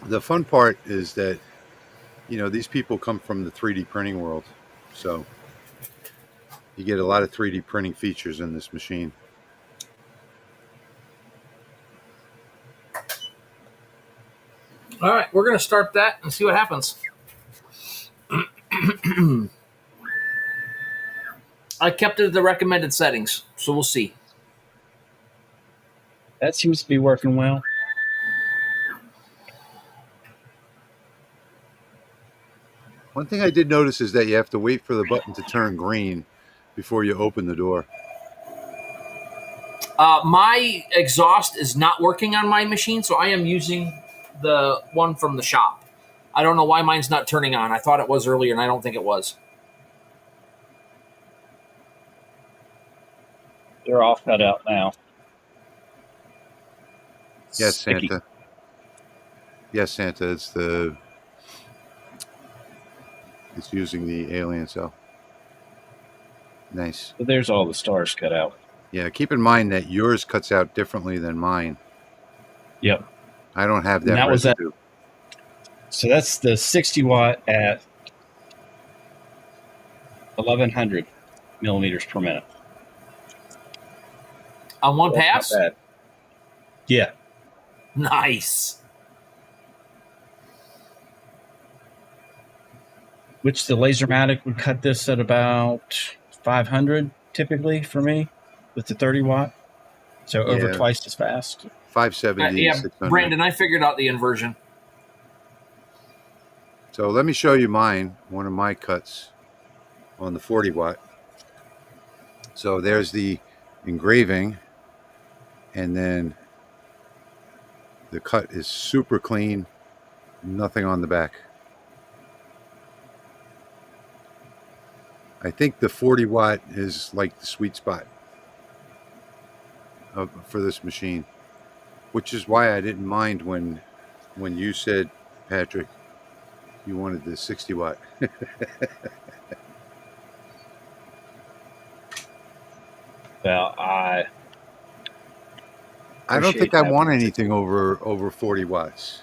The fun part is that, these people come from the 3D printing world. So you get a lot of 3D printing features in this machine. All right, we're going to start that and see what happens. I kept it at the recommended settings, so we'll see. That seems to be working well. One thing I did notice is that you have to wait for the button to turn green before you open the door. My exhaust is not working on my machine, so I am using the one from the shop. I don't know why mine's not turning on. I thought it was earlier, and I don't think it was. They're all cut out now. Yes, Sticky. Santa. Yes, Santa. It's using the alien cell. Nice. So there's all the stars cut out. Yeah, keep in mind that yours cuts out differently than mine. Yep. I don't have that was residue. So that's the 60 watt at 1100 millimeters per minute. On one That's pass? not bad. Yeah. Nice. Which the Lasermatic would cut this at about 500 typically for me with the 30 watt. So over Yeah. twice as fast. 570, Yeah, 600. Brandon, I figured out the inversion. So let me show you one of my cuts on the 40 watt. So there's the engraving, and then the cut is super clean, nothing on the back. I think the 40 watt is like the sweet spot for this machine, which is why I didn't mind when you said, Patrick, you wanted the 60 watt. Well, I don't think I want anything over 40 watts.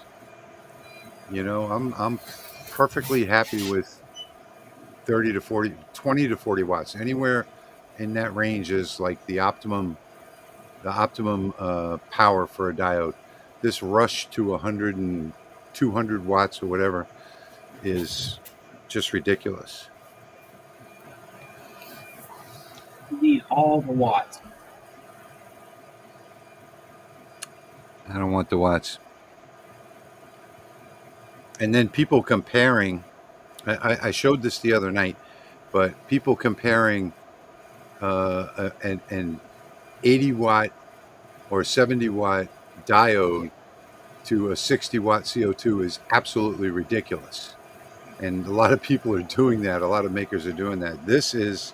I'm perfectly happy with 30 to 40, 20 to 40 watts. Anywhere in that range is like the optimum power for a diode. This rush to 100 and 200 watts or whatever is just ridiculous. You need all the watts. I don't want the watts. And then people comparing, I showed this the other night, but people comparing an 80 watt or 70 watt diode to a 60 watt CO2 is absolutely ridiculous. And a lot of people are doing that. A lot of makers are doing that. This is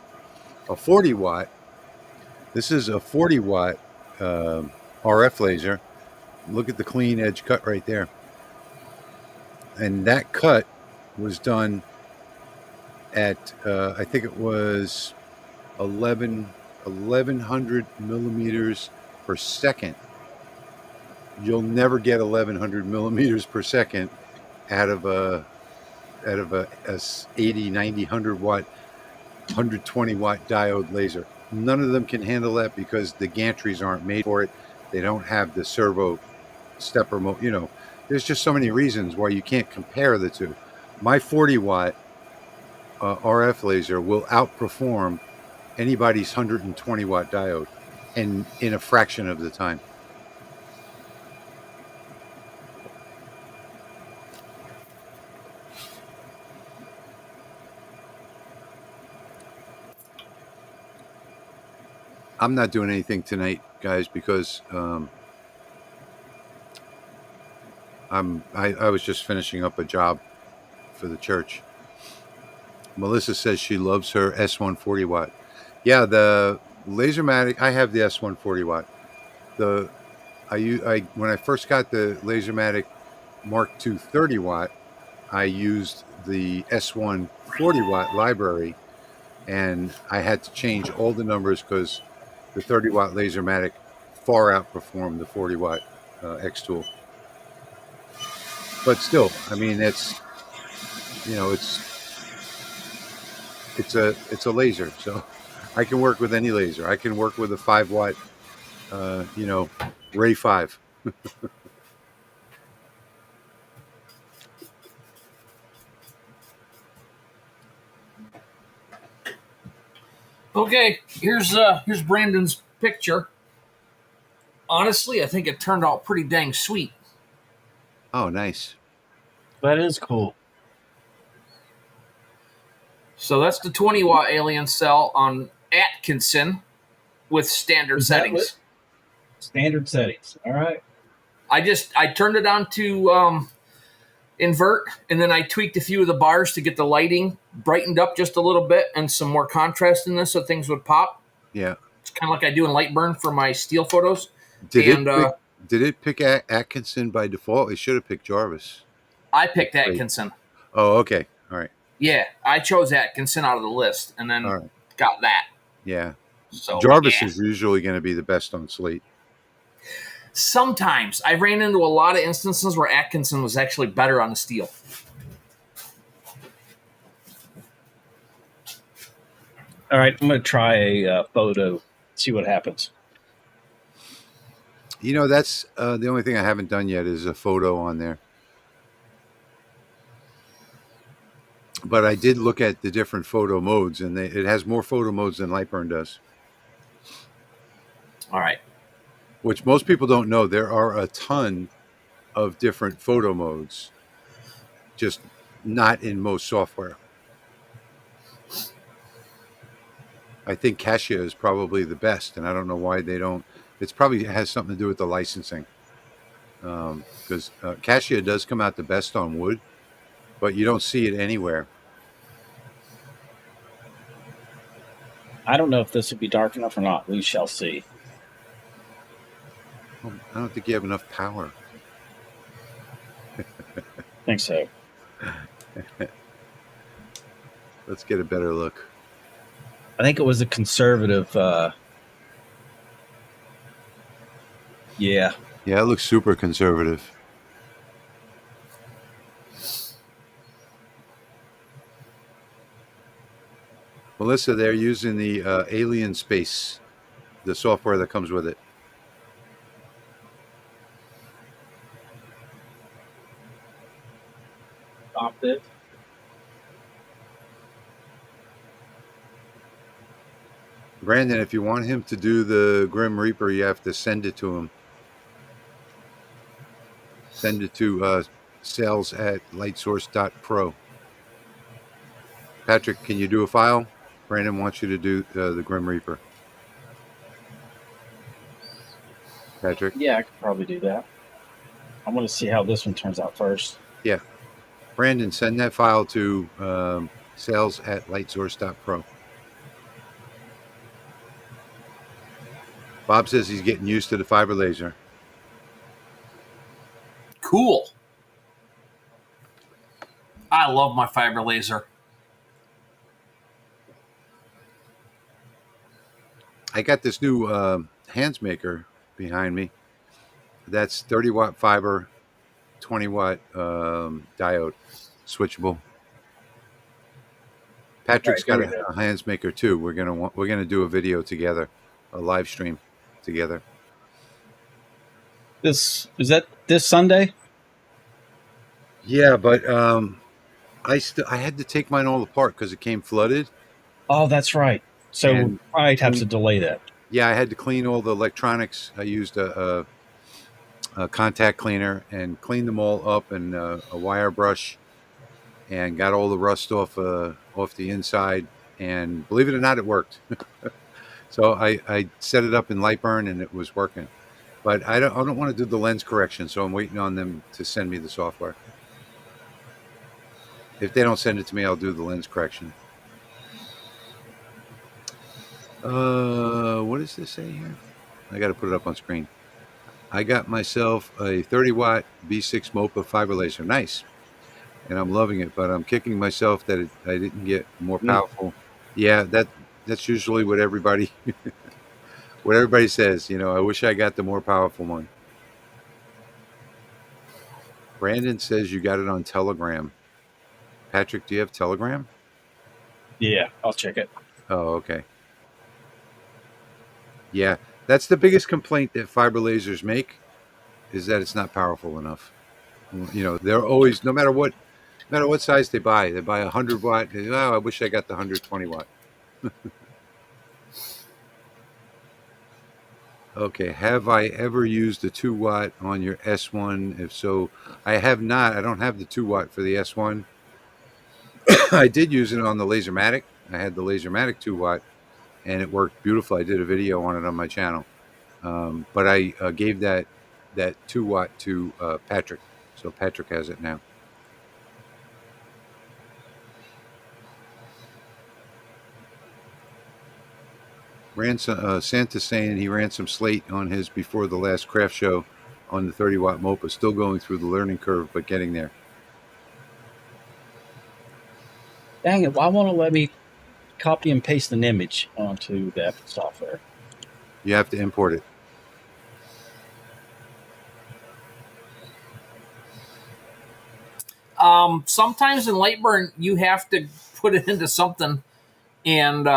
a 40 watt. This is a 40 watt RF laser. Look at the clean edge cut right there. And that cut was done at, I think it was 1100 millimeters per second. You'll never get 1100 millimeters per second out of a 80, 90, 100 watt, 120 watt diode laser. None of them can handle that because the gantries aren't made for it. They don't have the servo stepper mode. You know, there's just so many reasons why you can't compare the two. My 40 watt RF laser will outperform anybody's 120 watt diode, and in a fraction of the time. I'm not doing anything tonight, guys, because I was just finishing up a job for the church. Melissa says she loves her S140 watt. Yeah, the Lasermatic. I have the S140 watt. When I first got the Lasermatic Mark II 30 watt, I used the S140 watt library, and I had to change all the numbers because the 30 watt Lasermatic far outperformed the 40 watt X tool. But still, I mean, it's a laser, so I can work with any laser. I can work with a 5 watt, Ray 5. Okay, here's Brandon's picture. Honestly, I think it turned out pretty dang sweet. Oh, nice. That is cool. So that's the 20 watt alien cell on Atkinson with standard settings. Standard settings. All right. I turned it on to invert, and then I tweaked a few of the bars to get the lighting brightened up just a little bit and some more contrast in this so things would pop. Yeah. It's kind of like I do in Lightburn for my steel photos. Did it pick Atkinson by default? It should have picked Jarvis. I picked Atkinson. Oh, okay. All right. Yeah, I chose Atkinson out of the list and then got that. Yeah. So Jarvis is usually going to be the best on slate. Sometimes I ran into a lot of instances where Atkinson was actually better on the steel. All right, I'm going to try a photo, see what happens. You know, that's the only thing I haven't done yet is a photo on there. But I did look at the different photo modes, and it has more photo modes than Lightburn does. All right. Which most people don't know. There are a ton of different photo modes, just not in most software. I think Cassia is probably the best, and I don't know why they don't. It probably has something to do with the licensing. Because Cassia does come out the best on wood, but you don't see it anywhere. I don't know if this will be dark enough or not. We shall see. I don't think you have enough power. I think so. Let's get a better look. I think it was a conservative. Yeah. Yeah, it looks super conservative. Melissa, they're using the Alien Space, the software that comes with it. Stopped it. Brandon, if you want him to do the Grim Reaper, you have to send it to him. Send it to sales at lightsource.pro. Patrick, can you do a file? Brandon wants you to do the Grim Reaper. Patrick? Yeah, I could probably do that. I want to see how this one turns out first. Yeah. Brandon, send that file to sales@lightsource.pro. Bob says he's getting used to the fiber laser. Cool. I love my fiber laser. I got this new hands maker behind me. That's 30-watt fiber, 20-watt diode, switchable. Patrick's got a hands maker too. We're gonna do a video together, a live stream together. Is that this Sunday? Yeah, but I had to take mine all apart because it came flooded. Oh, that's right. So I'd have to delay that. Yeah, I had to clean all the electronics. I used a contact cleaner and cleaned them all up, and a wire brush, and got all the rust off the inside. And believe it or not, it worked. So I set it up in Lightburn, and it was working. But I don't want to do the lens correction, so I'm waiting on them to send me the software. If they don't send it to me, I'll do the lens correction. What does this say here? I got to put it up on screen. I got myself a 30-watt B6 MOPA fiber laser. Nice. And I'm loving it, but I'm kicking myself that I didn't get more powerful. Yeah, that's usually what everybody says. You know, I wish I got the more powerful one. Brandon says you got it on Telegram. Patrick, do you have Telegram? Yeah, I'll check it. Oh, okay. Yeah, that's the biggest complaint that fiber lasers make, is that it's not powerful enough. You know, they're always, no matter what size they buy 100 watt. Oh, I wish I got the 120 watt. Okay, have I ever used the 2 watt on your S1? If so, I have not. I don't have the 2 watt for the S1. I did use it on the Lasermatic. I had the Lasermatic 2 watt, and it worked beautiful. I did a video on it on my channel. But I gave that 2 watt to Patrick, so Patrick has it now. Santa's saying he ran some slate on his before the last craft show on the 30 watt MOPA. Still going through the learning curve, but getting there. Dang it! Why won't it let me copy and paste an image onto that software? You have to import it. Sometimes in Lightburn, you have to put it into something, and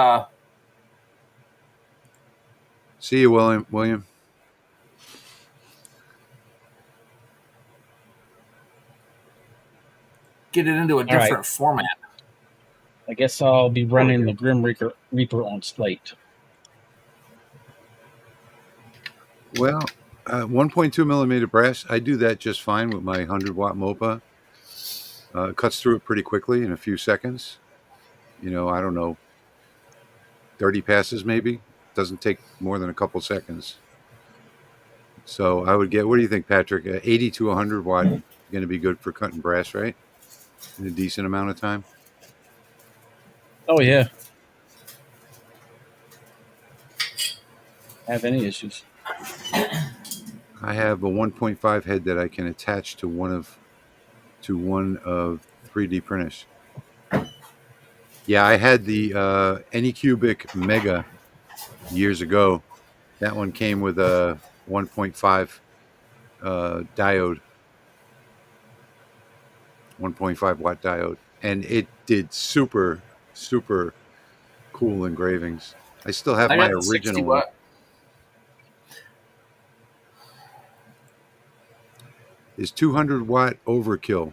See you, William. get it into a different format. I guess I'll be running the Grim Reaper on Slate. Well, 1.2 millimeter brass, I do that just fine with my 100 watt MOPA. It cuts through it pretty quickly in a few seconds. You know, I don't know, 30 passes maybe. Doesn't take more than a couple seconds. So I would get, what do you think, Patrick? 80 to 100 watt going to be good for cutting brass, right? In a decent amount of time. Oh yeah. Have any issues? I have a 1.5 head that I can attach to one of 3D printers. Yeah, I had the Anycubic Mega years ago. That one came with a 1.5 diode, 1.5 watt diode, and it did super cool engravings. I still have my original one. Is 200 watt overkill?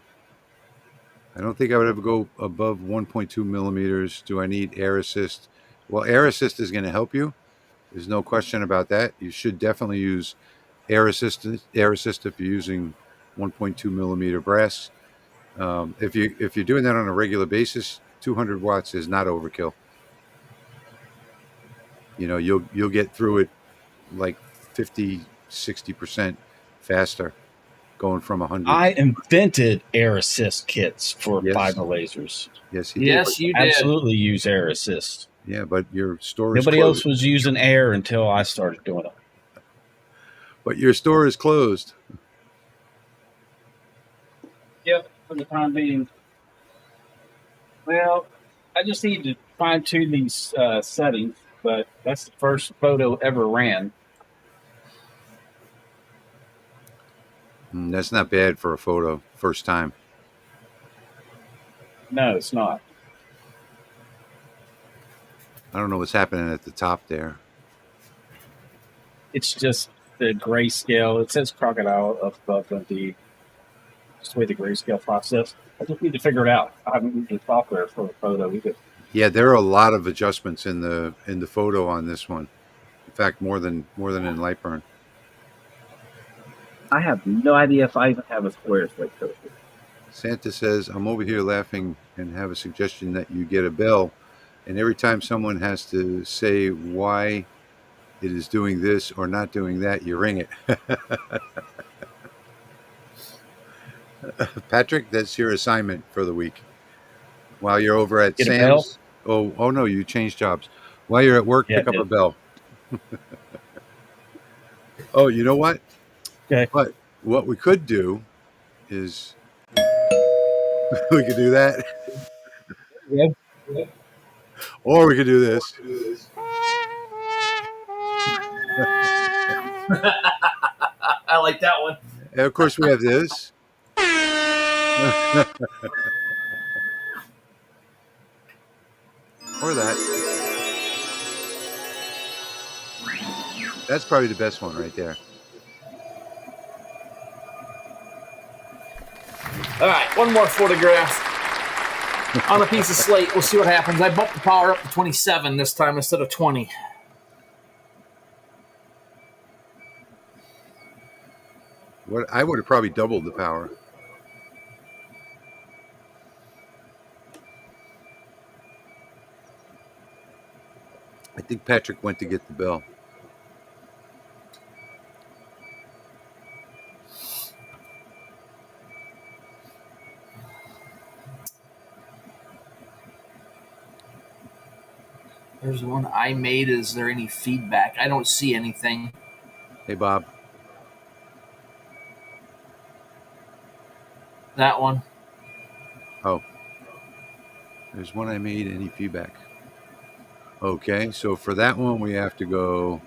I don't think I would ever go above 1.2 millimeters. Do I need air assist? Well, air assist is going to help you. There's no question about that. You should definitely use air assist if you're using 1.2 millimeter brass. If you're doing that on a regular basis, 200 watts is not overkill. You know, you'll get through it like 50-60% faster. going from 100. I invented air assist kits for Yes. fiber lasers. Yes, he did. Yes, you did. Absolutely use air assist. Yeah, but your store is Nobody closed. else was using air until I started doing it. But your store is closed. Yep, for the time being. Well, I just need to fine tune these settings, but that's the first photo ever ran. That's not bad for a photo, first time. No, it's not. I don't know what's happening at the top there. It's just the grayscale. It says crocodile up above the just the way the grayscale process. I just need to figure it out. I haven't used the software for a photo either. Yeah, there are a lot of adjustments in the photo on this one. In fact, more than in Lightburn. I have no idea if I even have a Squarespace coaster. Santa says, I'm over here laughing and have a suggestion that you get a bell. And every time someone has to say why it is doing this or not doing that, you ring it. Patrick, that's your assignment for the week. While you're over at Get a Sam's. Oh no, you changed jobs. While you're at work, Yeah, pick up a bell. Oh, you know what? Okay. But what we could do is we could do that. Yeah. Or we could do this. I like that one. And of course, we have this. Or that. That's probably the best one right there. All right, one more photograph on a piece of slate. We'll see what happens. I bumped the power up to 27 this time instead of 20. What I would have probably doubled the power. I think Patrick went to get the bell. There's one I made. Is there any feedback? I don't see anything. Hey, Bob. That one. Oh. There's one I made. Any feedback? Okay, so for that one, we have to go.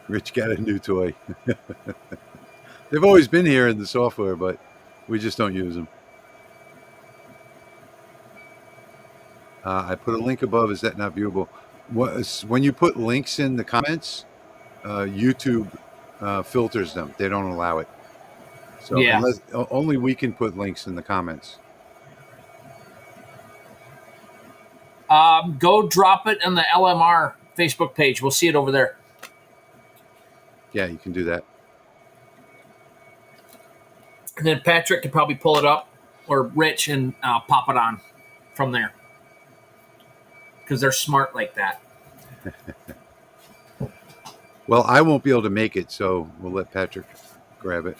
Rich got a new toy. They've always been here in the software, but we just don't use them. I put a link above. Is that not viewable? When you put links in the comments, YouTube filters them. They don't allow it. So Yeah. only we can put links in the comments. Go drop it on the LMR Facebook page. We'll see it over there. Yeah, you can do that. And then Patrick could probably pull it up, or Rich, and pop it on from there. Because they're smart like that. Well, I won't be able to make it, so we'll let Patrick grab it.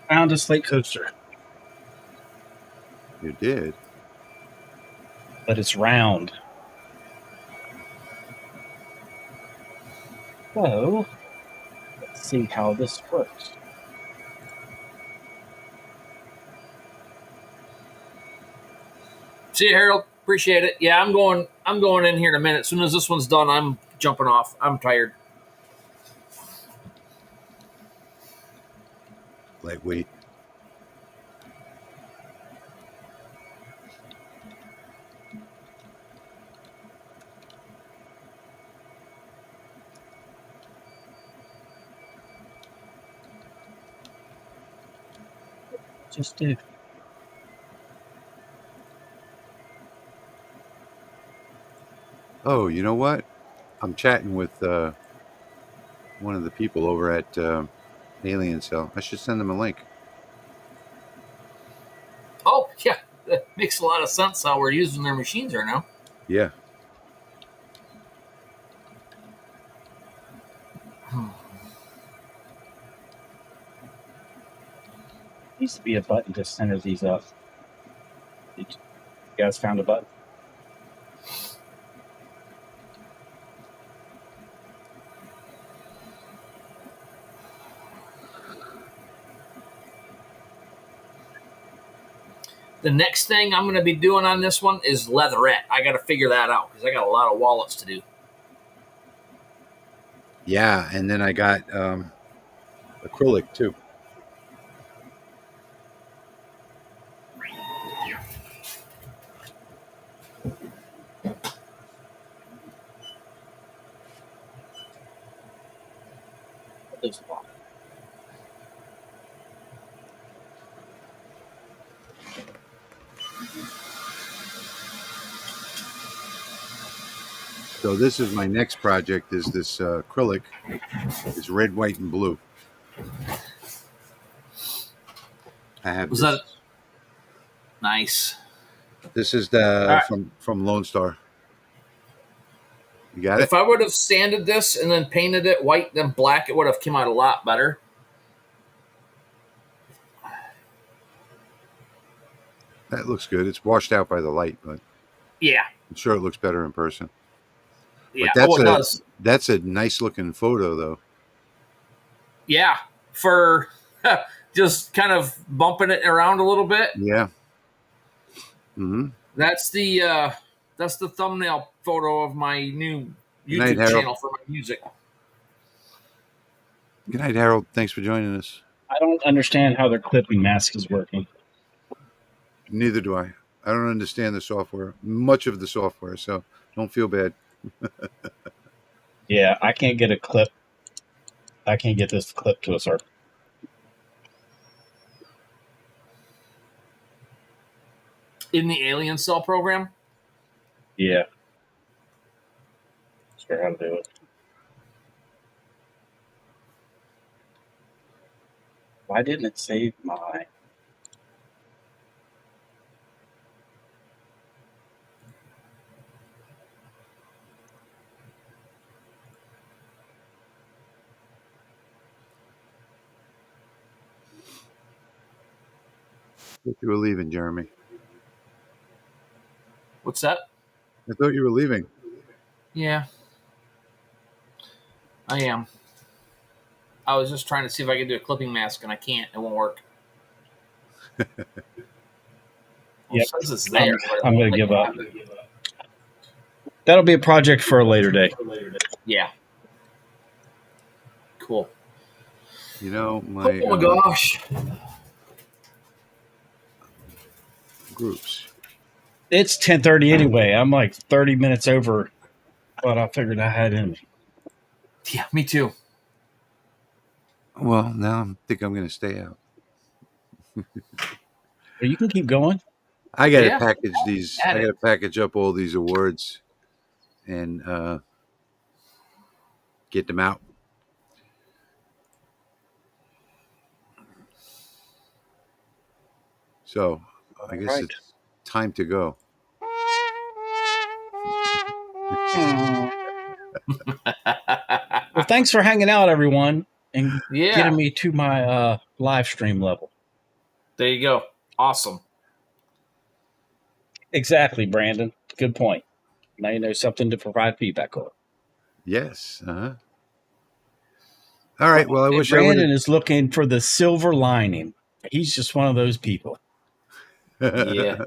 Found a slate coaster, You did. but it's round. So, let's see how this works. See you, Harold. Appreciate it. Yeah, I'm going in here in a minute. As soon as this one's done, I'm jumping off. I'm tired. Lightweight. Just do. Oh, you know what? I'm chatting with one of the people over at Alien Cell. I should send them a link. Oh, yeah. That makes a lot of sense how we're using their machines right now. Yeah. Needs to be a button to center these up. You guys found a button? The next thing I'm going to be doing on this one is leatherette. I got to figure that out because I got a lot of wallets to do. Yeah, and then I got acrylic too. There's a lot. So this is my next project. Is this acrylic? Is red, white, and blue. I have Was this. that nice? This is All the right. from Lone Star. You got it? If I would have sanded this and then painted it white then black, it would have come out a lot better. That looks good. It's washed out by the light, but Yeah. I'm sure it looks better in person. Yeah. But Oh, it does. that's a nice looking photo, though. Yeah. For just kind of bumping it around a little bit. Yeah. Mm-hmm. That's the thumbnail photo of my new Good night, YouTube Harold. channel for my music. Good night, Harold. Thanks for joining us. I don't understand how their clipping mask is working. Neither do I. I don't understand the software, much of the software, so don't feel bad. Yeah, I can't get a clip. I can't get this clip to a circle. In the Alien Cell program? Yeah. Sure how to do it. Why didn't it save my... I thought you were leaving, Jeremy. What's that? I thought you were leaving. Yeah. I am. I was just trying to see if I could do a clipping mask and I can't. It won't work. Yep. It says it's there. I'm going to give up. That'll be a project for a later day. Yeah. Cool. You know, Oh my gosh. Groups. It's 10:30 anyway. I'm like 30 minutes over what I figured I had in me. Yeah, me too. Well, now I think I'm going to stay out. You can keep going. I got to Yeah. package these. I got to package up all these awards and get them out. So I guess it's time to go. Well, thanks for hanging out, everyone, and Yeah. getting me to my live stream level. There you go. Awesome. Exactly, Brandon. Good point. Now you know something to provide feedback on. Yes. Uh-huh. All right. Well, I wish Brandon is looking for the silver lining. He's just one of those people. Yeah.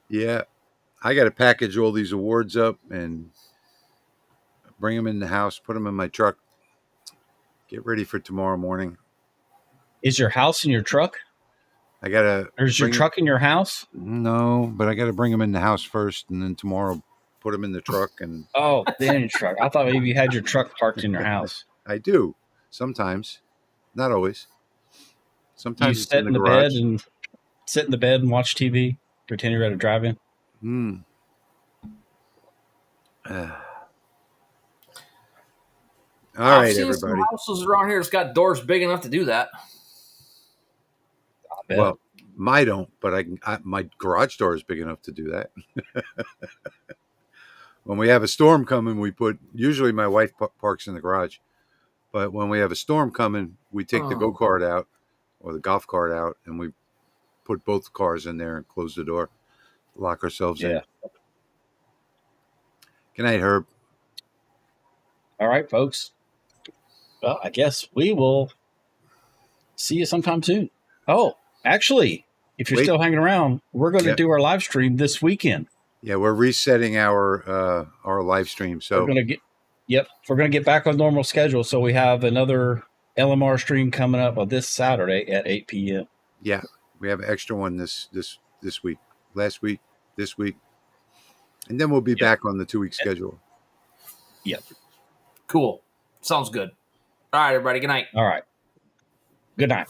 Yeah. I got to package all these awards up and bring them in the house, put them in my truck, get ready for tomorrow morning. Is your house in your truck? I got to. Or is your truck in your house? No, but I got to bring them in the house first, and then tomorrow put them in the truck. And then in your truck. I thought maybe you had your truck parked in your house. I do sometimes, not always. Sometimes you it's sit in the garage. Sit in the bed and watch TV, pretend you're at a drive-in. All I've right, seen some everybody. houses around here that's got doors big enough to do that. I bet. Well, my don't, but my garage door is big enough to do that. When we have a storm coming, usually my wife parks in the garage, but when we have a storm coming, we take the Oh. go-kart out or the golf cart out, and we put both cars in there and close the door, lock ourselves in. Yeah. Good night, Herb. All right, folks. Well, I guess we will see you sometime soon. Oh, actually, if you're Wait. still hanging around, we're going to Yeah. do our live stream this weekend. Yeah, we're resetting our live stream. So We're going to we're going to get back on normal schedule. So we have another LMR stream coming up on this Saturday at 8 p.m. yeah, we have an extra one this week, last week, this week, and then we'll be back on the 2-week schedule. Yep. Cool. Sounds good. All right, everybody. Good night. All right. Good night.